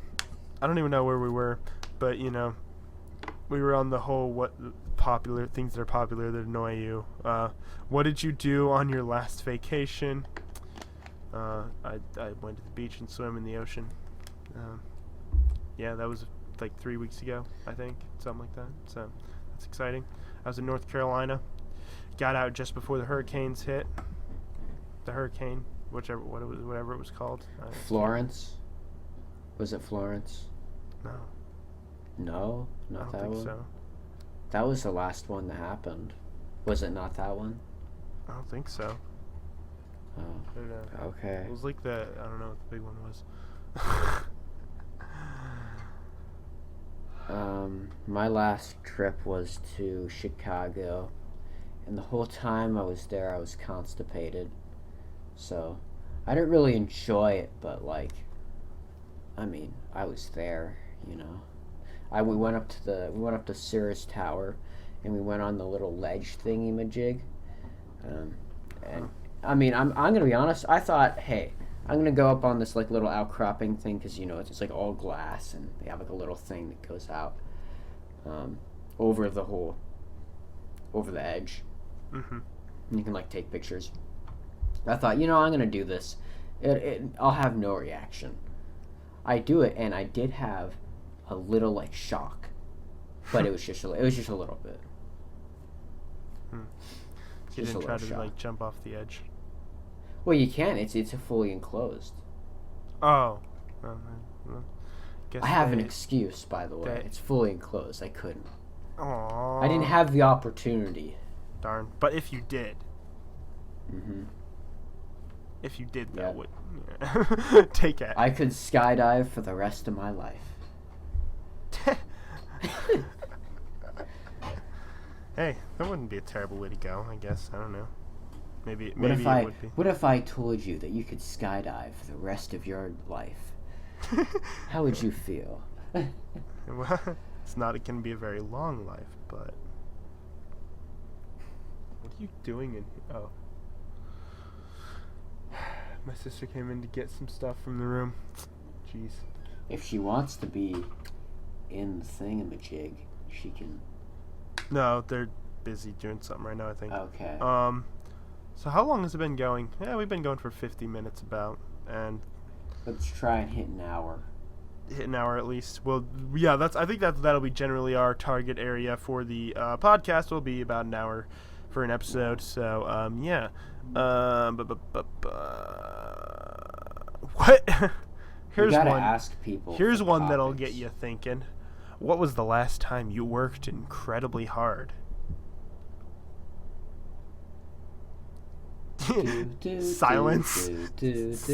I don't even know where we were, but we were on the whole what popular things that are popular that annoy you. What did you do on your last vacation? I went to the beach and swam in the ocean. Yeah, that was like 3 weeks ago, I think, something like that. So that's exciting. I was in North Carolina. Got out just before the hurricanes hit. The hurricane, whatever it was called. Florence? Was it Florence? No. No, not I don't that think one. so. That was the last one that happened. Was it not that one? I don't think so. Oh, But, okay. it was like I don't know what the big one was. My last trip was to Chicago, and the whole time I was there, I was constipated. So, I didn't really enjoy it, but like, I mean, I was there, We went up to Sears Tower, and we went on the little ledge thingy-majig. And I mean, I'm gonna be honest. I thought, hey, I'm gonna go up on this like little outcropping thing because it's like all glass, and they have like a little thing that goes out over the edge. Mm-hmm. And you can like take pictures. I thought, I'm gonna do this. I'll have no reaction. I do it, and I did have a little like shock, but it was just a little bit. You didn't try to like jump off the edge. Well, you can. It's fully enclosed. Oh. I have an excuse, by the way. It's fully enclosed. I couldn't. Aww. I didn't have the opportunity. Darn. But if you did. Mm-hmm. If you did, Yeah. that would take it. I could skydive for the rest of my life. Hey, that wouldn't be a terrible way to go, I guess. I don't know. Maybe it would be. What if I told you that you could skydive for the rest of your life? How would you feel? Well, it's not. It can be a very long life, but what are you doing in here? Oh, My sister came in to get some stuff from the room. Jeez. If she wants to be in the thingamajig, she can. No, they're busy doing something right now, I think. Okay. So how long has it been going? Yeah, we've been going for 50 minutes about, and Let's try and hit an hour. hit an hour at least. Well, yeah, I think that'll be generally our target area for the podcast. Will be about an hour for an episode. So yeah. What? You gotta ask people. Here's for one topics. that'll get you thinking. What was the last time you worked incredibly hard? Silence. Silence.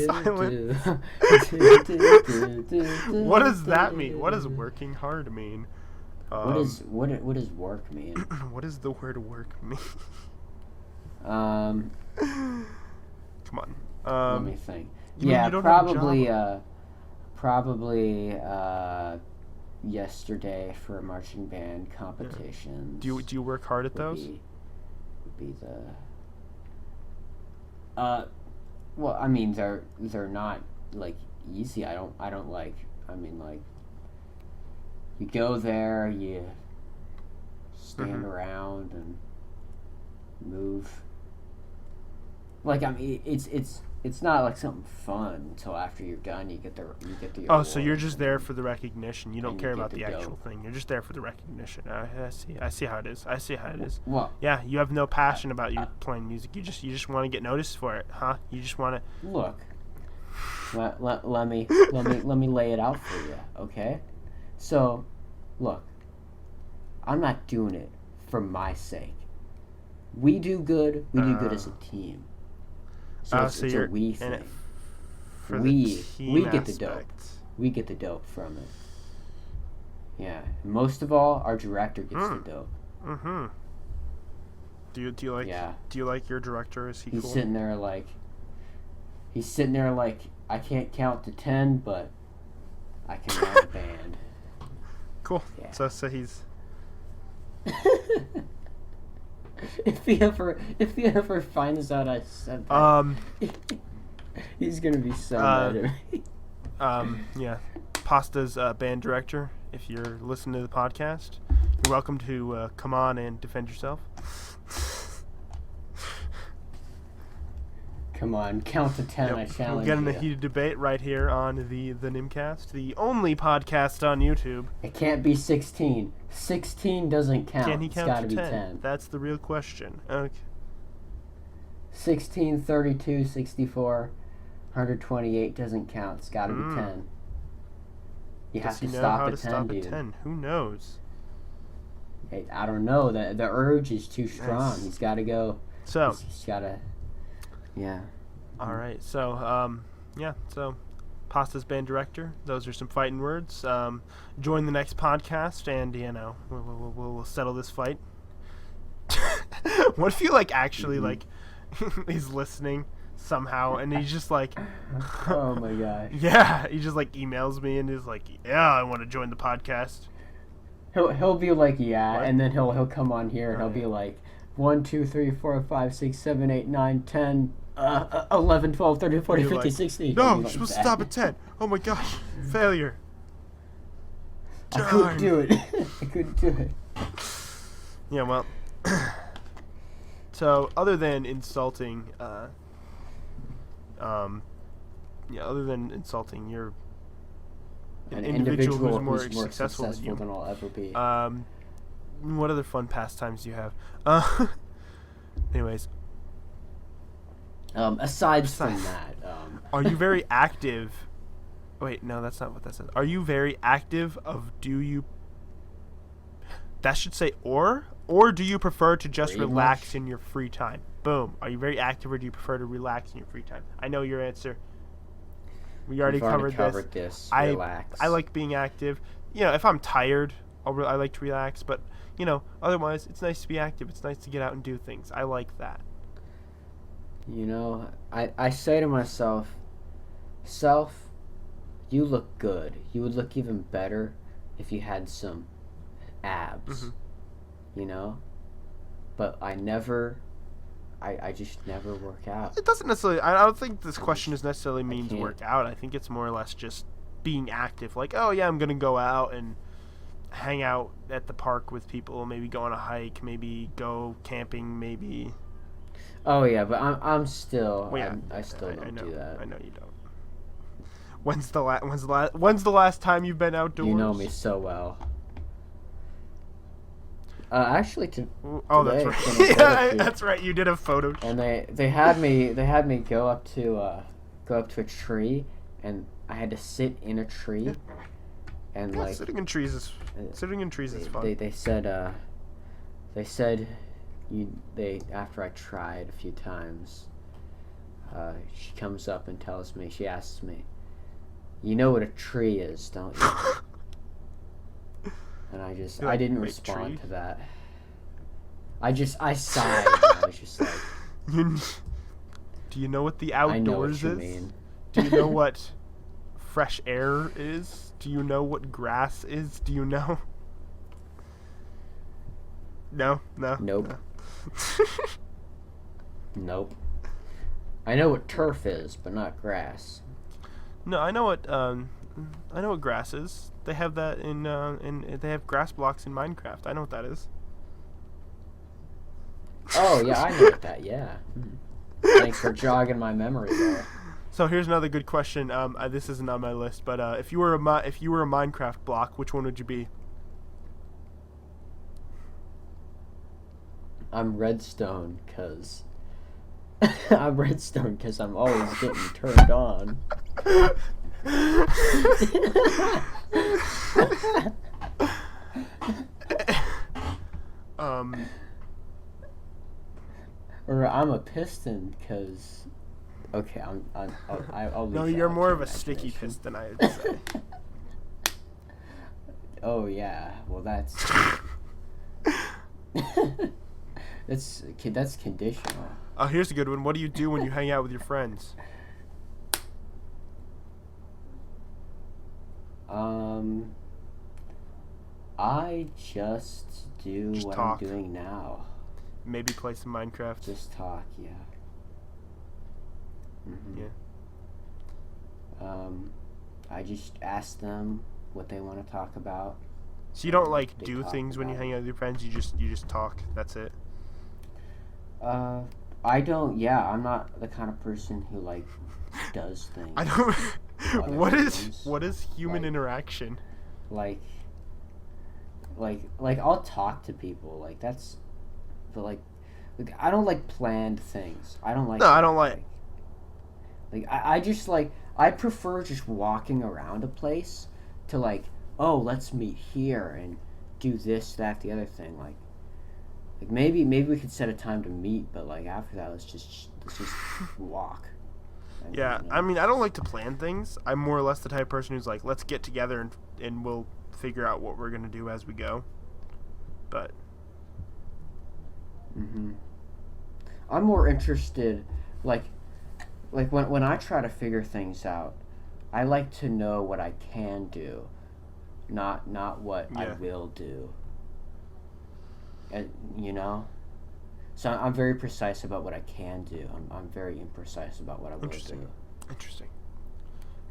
What does that mean? What does working hard mean? What does work mean? What does the word work mean? Come on. Let me think. You Yeah, don't have a job? probably yesterday for marching band competitions. Do you work hard at those? Would be the. Well, I mean they're not like easy. I don't like. I mean like. You go there, you stand around and move. Like I mean, it's not like something fun until after you're done. You get the Oh, so you're just there for the recognition. You don't care about the actual dope. thing. You're just there for the recognition. I see. I see how it is. Well, Yeah, you have no passion about you playing music. You just want to get noticed for it, huh? You just want to. look. Let me lay it out for you, okay? So, look. I'm not doing it for my sake. We do good. We do good as a team. So it's a we in it thing. for We the team get the dope. aspect. We get the dope from it. Yeah. Most of all, our director gets the dope. Mm-hmm. Do you like? Yeah. Do you like your director? Is he He's cool? sitting there like. I can't count to 10, but I can run a band. Cool. Yeah. So he's. If he ever finds out I said that, he's gonna be so mad at me. Yeah, Pasta's band director. If you're listening to the podcast, you're welcome to come on and defend yourself. Come on, count to 10. Yep. I challenge We'll get in a you. heated debate right here on the NimCast, the only podcast on YouTube. It can't be 16. 16 doesn't count. Can he It's count gotta to be 10? 10. That's the real question. Okay. 16, 32, 64, 128 doesn't count. It's gotta be 10. You Does have he to know stop how at to 10, stop dude. at 10? Who knows? Hey, I don't know. The urge is too strong. Nice. He's gotta go. So, He's gotta. Yeah. all right. So, yeah. So, Pasta's band director. Those are some fighting words. Join the next podcast, and we'll settle this fight. What if you actually he's listening somehow, and he's just like, Oh my gosh. yeah, he just emails me and is like, yeah, I want to join the podcast. He'll be like, yeah, What? and then he'll come on here and he'll be like, 1, 2, 3, 4, 5, 6, 7, 8, 9, 10, 11, 12, 13, 14, You're 15, like, 16. No, He'll be you're like supposed to that. stop at 10. Oh my gosh, failure. I couldn't do it. I couldn't do it. Yeah, well, so other than insulting, other than insulting, you're an individual who's more successful than you. than I'll ever be. What other fun pastimes do you have? Anyways, Aside from that, are you very active? Wait, no, that's not what that says. Are you very active do you... That should say or do you prefer to just Pretty relax much. in your free time? Boom. Are you very active or do you prefer to relax in your free time? I know your answer. We already We've already covered this. I Relax. I like being active. If I'm tired, I like to relax. But, otherwise, it's nice to be active. It's nice to get out and do things. I like that. I say to myself, self, you look good. You would look even better if you had some abs. Mhm. But I never I just never work out. It doesn't necessarily. I don't think this question is necessarily means can't. work out. I think it's more or less just being active. Like, oh yeah, I'm gonna go out and hang out at the park with people. Maybe go on a hike. Maybe go camping. Maybe. Oh yeah, but I'm still. Well, yeah, I still don't do that. I know you don't. When's the last time you've been outdoors? You know me so well. Actually, oh, that's right. Yeah, that's right. You did a photo shoot. And they had me go up to a tree, and I had to sit in a tree, and yeah, sitting in trees is fun. They said after I tried a few times, she comes up and she asks me, "You know what a tree is, don't you?" And I didn't respond to that. I sighed. And I was just like, do you know what the outdoors I know what you is? mean. Do you know what fresh air is? Do you know what grass is? Do you know? No. Nope. No. Nope. I know what turf is, but not grass. No, I know what grass is. They have that they have grass blocks in Minecraft. I know what that is. Oh yeah, I know what that. Yeah. Thanks for jogging my memory there. So here's another good question. This isn't on my list, but if you were a Minecraft block, which one would you be? I'm redstone, cause I'm always getting turned on. Or I'm a piston, cause okay, I'll leave no, you're more of a sticky piston, I would say. Oh yeah, well that's that's conditional. Oh, here's a good one. What do you do when you hang out with your friends? I just do what talk. I'm doing now. Maybe play some Minecraft. Just talk, yeah. Mm-hmm. Yeah. I just ask them what they want to talk about. So you don't like do things when you hang out with your friends. You just talk. That's it. I don't. Yeah, I'm not the kind of person who like does things. I don't. What is human interaction? Like I'll talk to people. Like that's, but like I don't like planned things. I don't like. No, I don't like. Like I just like I prefer just walking around a place to like, oh, let's meet here and do this, that, the other thing. Like maybe we could set a time to meet, but like after that, let's just walk. Yeah, I mean, I don't like to plan things. I'm more or less the type of person who's like, let's get together and we'll figure out what we're gonna do as we go. But. I'm more interested, like when I try to figure things out, I like to know what I can do, not what I will do. And so I'm very precise about what I can do. I'm very imprecise about what I will do. Interesting.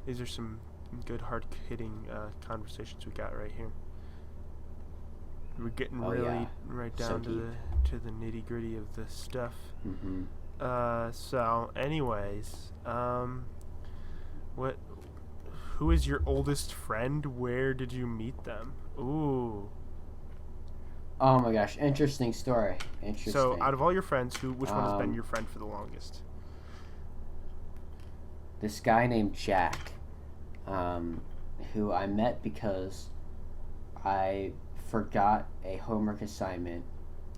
These are some good hard-hitting conversations we got right here. We're getting right down to the nitty-gritty of the stuff. So anyways, who is your oldest friend? Where did you meet them? Ooh. Oh my gosh, interesting story. So out of all your friends, which one has been your friend for the longest? This guy named Jack, who I met because I forgot a homework assignment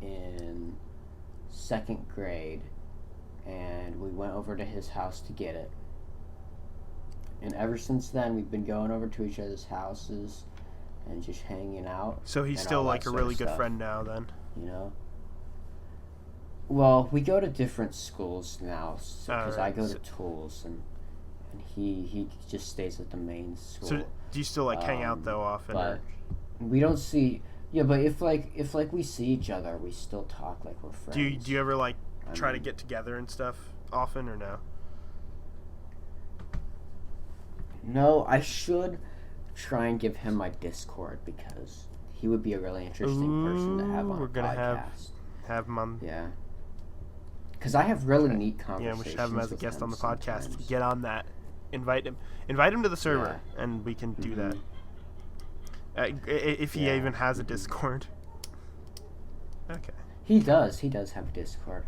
in 2nd grade, and we went over to his house to get it. And ever since then, we've been going over to each other's houses and just hanging out. So he's still like a really good friend now, then? Well, we go to different schools now, because I go to Tools, and he just stays at the main school. So do you still like hang out though often? But we don't see. Yeah, but if we see each other, we still talk like we're friends. Do you ever like try to get together and stuff often, or no? No, I should try and give him my Discord because he would be a really interesting person to have on we're a gonna podcast. have him on. Yeah. Because I have really neat Yeah, conversations. we should have him as a with guest him on the podcast. sometimes. Get on that. Invite him to the server, and we can do that. If he even has a Discord. Okay. He does have Discord.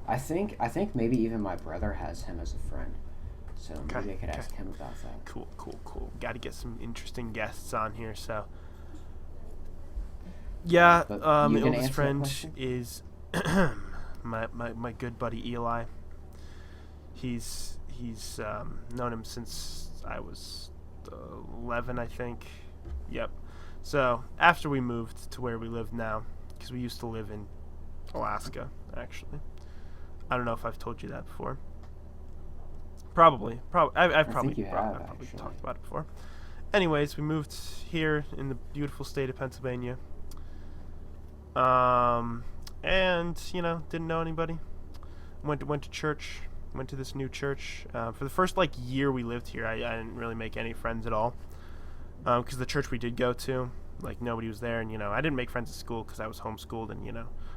I think maybe even my brother has him as a friend. So maybe I could ask him about that. Cool. Got to get some interesting guests on here. So, yeah, my oldest friend is my good buddy Eli. He's known him since I was 11, I think. Yep. So after we moved to where we live now, because we used to live in Alaska, actually. I don't know if I've told you that before. Probably. I've probably talked about it before. Anyways, we moved here in the beautiful state of Pennsylvania. And didn't know anybody. Went to church. Went to this new church. For the first year we lived here, I didn't really make any friends at all. Because the church we did go to, nobody was there, and I didn't make friends at school because I was homeschooled, and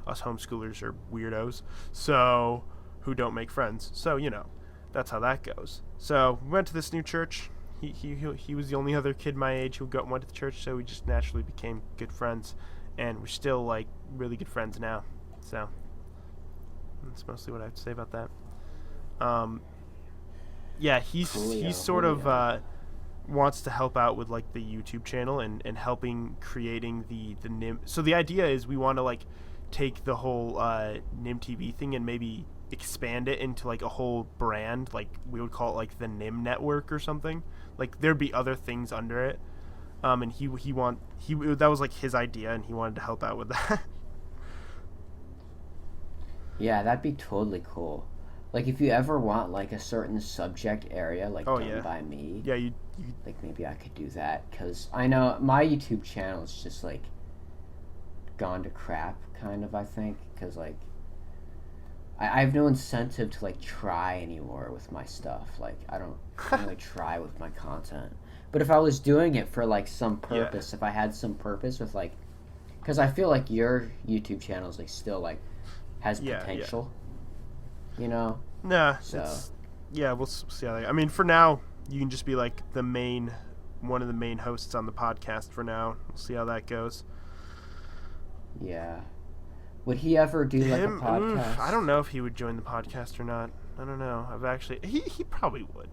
us homeschoolers are weirdos, so who don't make friends. So that's how that goes. So we went to this new church. He was the only other kid my age who went to the church, so we just naturally became good friends, and we're still really good friends now. So that's mostly what I have to say about that. Yeah, he's sort of wants to help out with the YouTube channel and helping creating the Nim. So the idea is we want to take the whole Nim TV thing and maybe expand it into a whole brand. We would call it the Nim Network or something. There'd be other things under it. And he that was his idea, and he wanted to help out with that. Yeah, that'd be totally cool. If you ever want a certain subject area done by me, yeah, you maybe I could do that, because I know my YouTube channel is just gone to crap, kind of, I think, because I have no incentive to try anymore with my stuff. I don't really try with my content. But if I was doing it for some purpose, if I had some purpose with because I feel your YouTube channel is still has potential. Nah. So we'll see how I mean, for now, you can just be one of the main hosts on the podcast for now. We'll see how that goes. Yeah. Would he ever do a podcast? I don't know if he would join the podcast or not. I don't know. He probably would.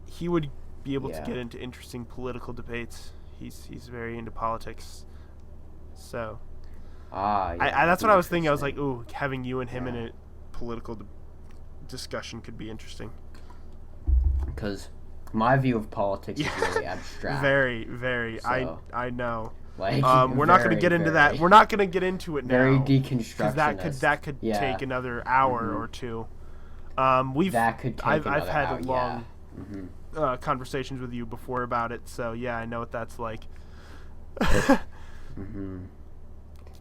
He would be able to get into interesting political debates. He's very into politics. So that's what I was thinking. I was having you and him in a political discussion could be interesting. Because my view of politics is really abstract. Very, very. So, I know. We're not going to get into that. We're not going to get into it now. Very deconstructionist. Because that could take another hour or two. I've had long conversations with you before about it, so I know what that's like. But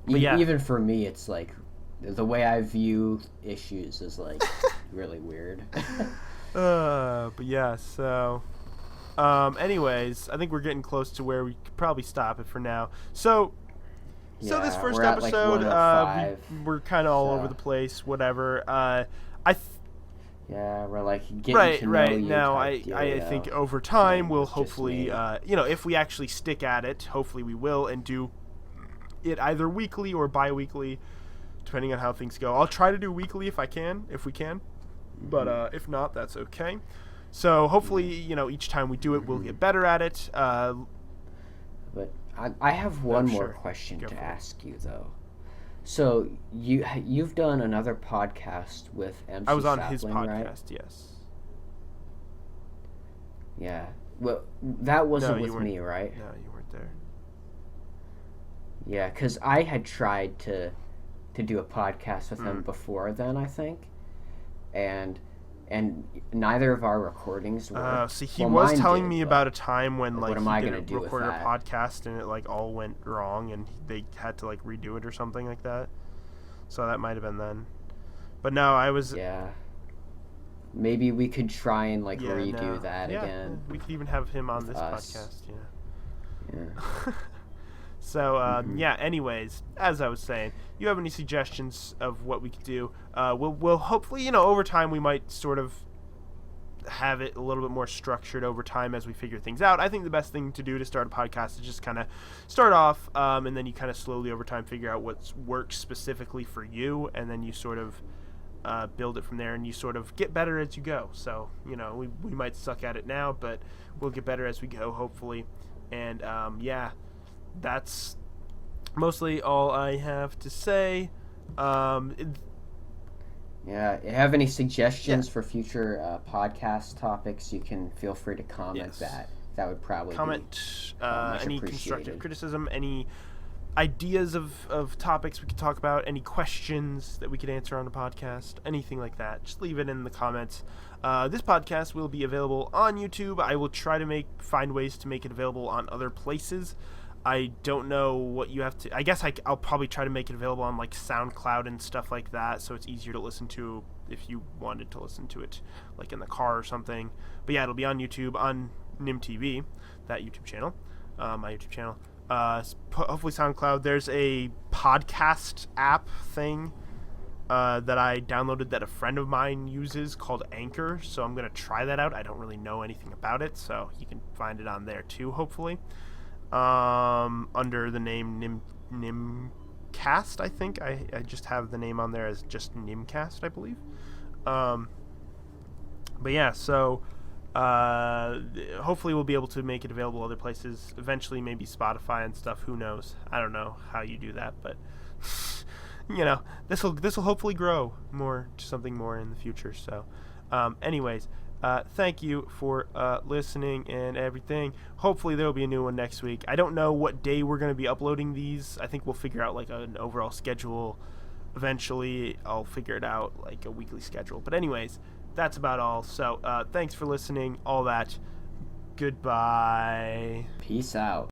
even for me, it's the way I view issues is really weird. But yeah, so anyways, I think we're getting close to where we could probably stop it for now. So this first episode, we're kind of all over the place, whatever. We're getting to know you now. type I think over time we'll hopefully, if we actually stick at it, hopefully we will, and do it either weekly or bi-weekly, depending on how things go. I'll try to do weekly if we can, but if not, that's okay. So hopefully, each time we do it, we'll get better at it. But I have one more question to ask you, though. So you've done another podcast with MC I was on Sapling, his podcast, right? yes. Yeah. Well, that wasn't with me, right? No, you weren't there. Yeah, because I had tried to do a podcast with him before then, I think, and neither of our recordings were. See, he was telling me about a time when what am he I didn't do record with a that? podcast and it all went wrong and they had to redo it or something like that. So that might have been then. But no, I was. Yeah. Maybe we could try and Yeah, redo no. that Yeah, again. we could even have him on with this us. podcast. Yeah. So, yeah, anyways, as I was saying, you have any suggestions of what we could do? We'll hopefully, over time we might sort of have it a little bit more structured over time as we figure things out. I think the best thing to do to start a podcast is just kind of start off, and then you kind of slowly over time figure out what works specifically for you, and then you sort of build it from there, and you sort of get better as you go. So, we might suck at it now, but we'll get better as we go, hopefully. And, yeah, that's mostly all I have to say. Yeah, if you have any suggestions for future podcast topics, you can feel free to comment that. That would probably comment be much any appreciated. constructive criticism, any ideas of topics we could talk about, any questions that we could answer on the podcast, anything like that. Just leave it in the comments. This podcast will be available on YouTube. I will try to find ways to make it available on other places. I don't know what you have to. I guess I'll probably try to make it available on SoundCloud and stuff like that, so it's easier to listen to if you wanted to listen to it in the car or something. But yeah, it'll be on YouTube, on NimTV, that YouTube channel, my YouTube channel. Hopefully SoundCloud. There's a podcast app thing that I downloaded that a friend of mine uses called Anchor, so I'm going to try that out. I don't really know anything about it, so you can find it on there too, hopefully. Under the name NimCast, I think. I just have the name on there as just NimCast, I believe. But yeah, so hopefully we'll be able to make it available other places. Eventually, maybe Spotify and stuff. Who knows? I don't know how you do that, but this will hopefully grow more to something more in the future. So, anyways. Thank you for listening and everything. Hopefully there will be a new one next week. I don't know what day we're going to be uploading these. I think we'll figure out an overall schedule. Eventually I'll figure it out, a weekly schedule. But anyways, that's about all. So thanks for listening. All that. Goodbye. Peace out.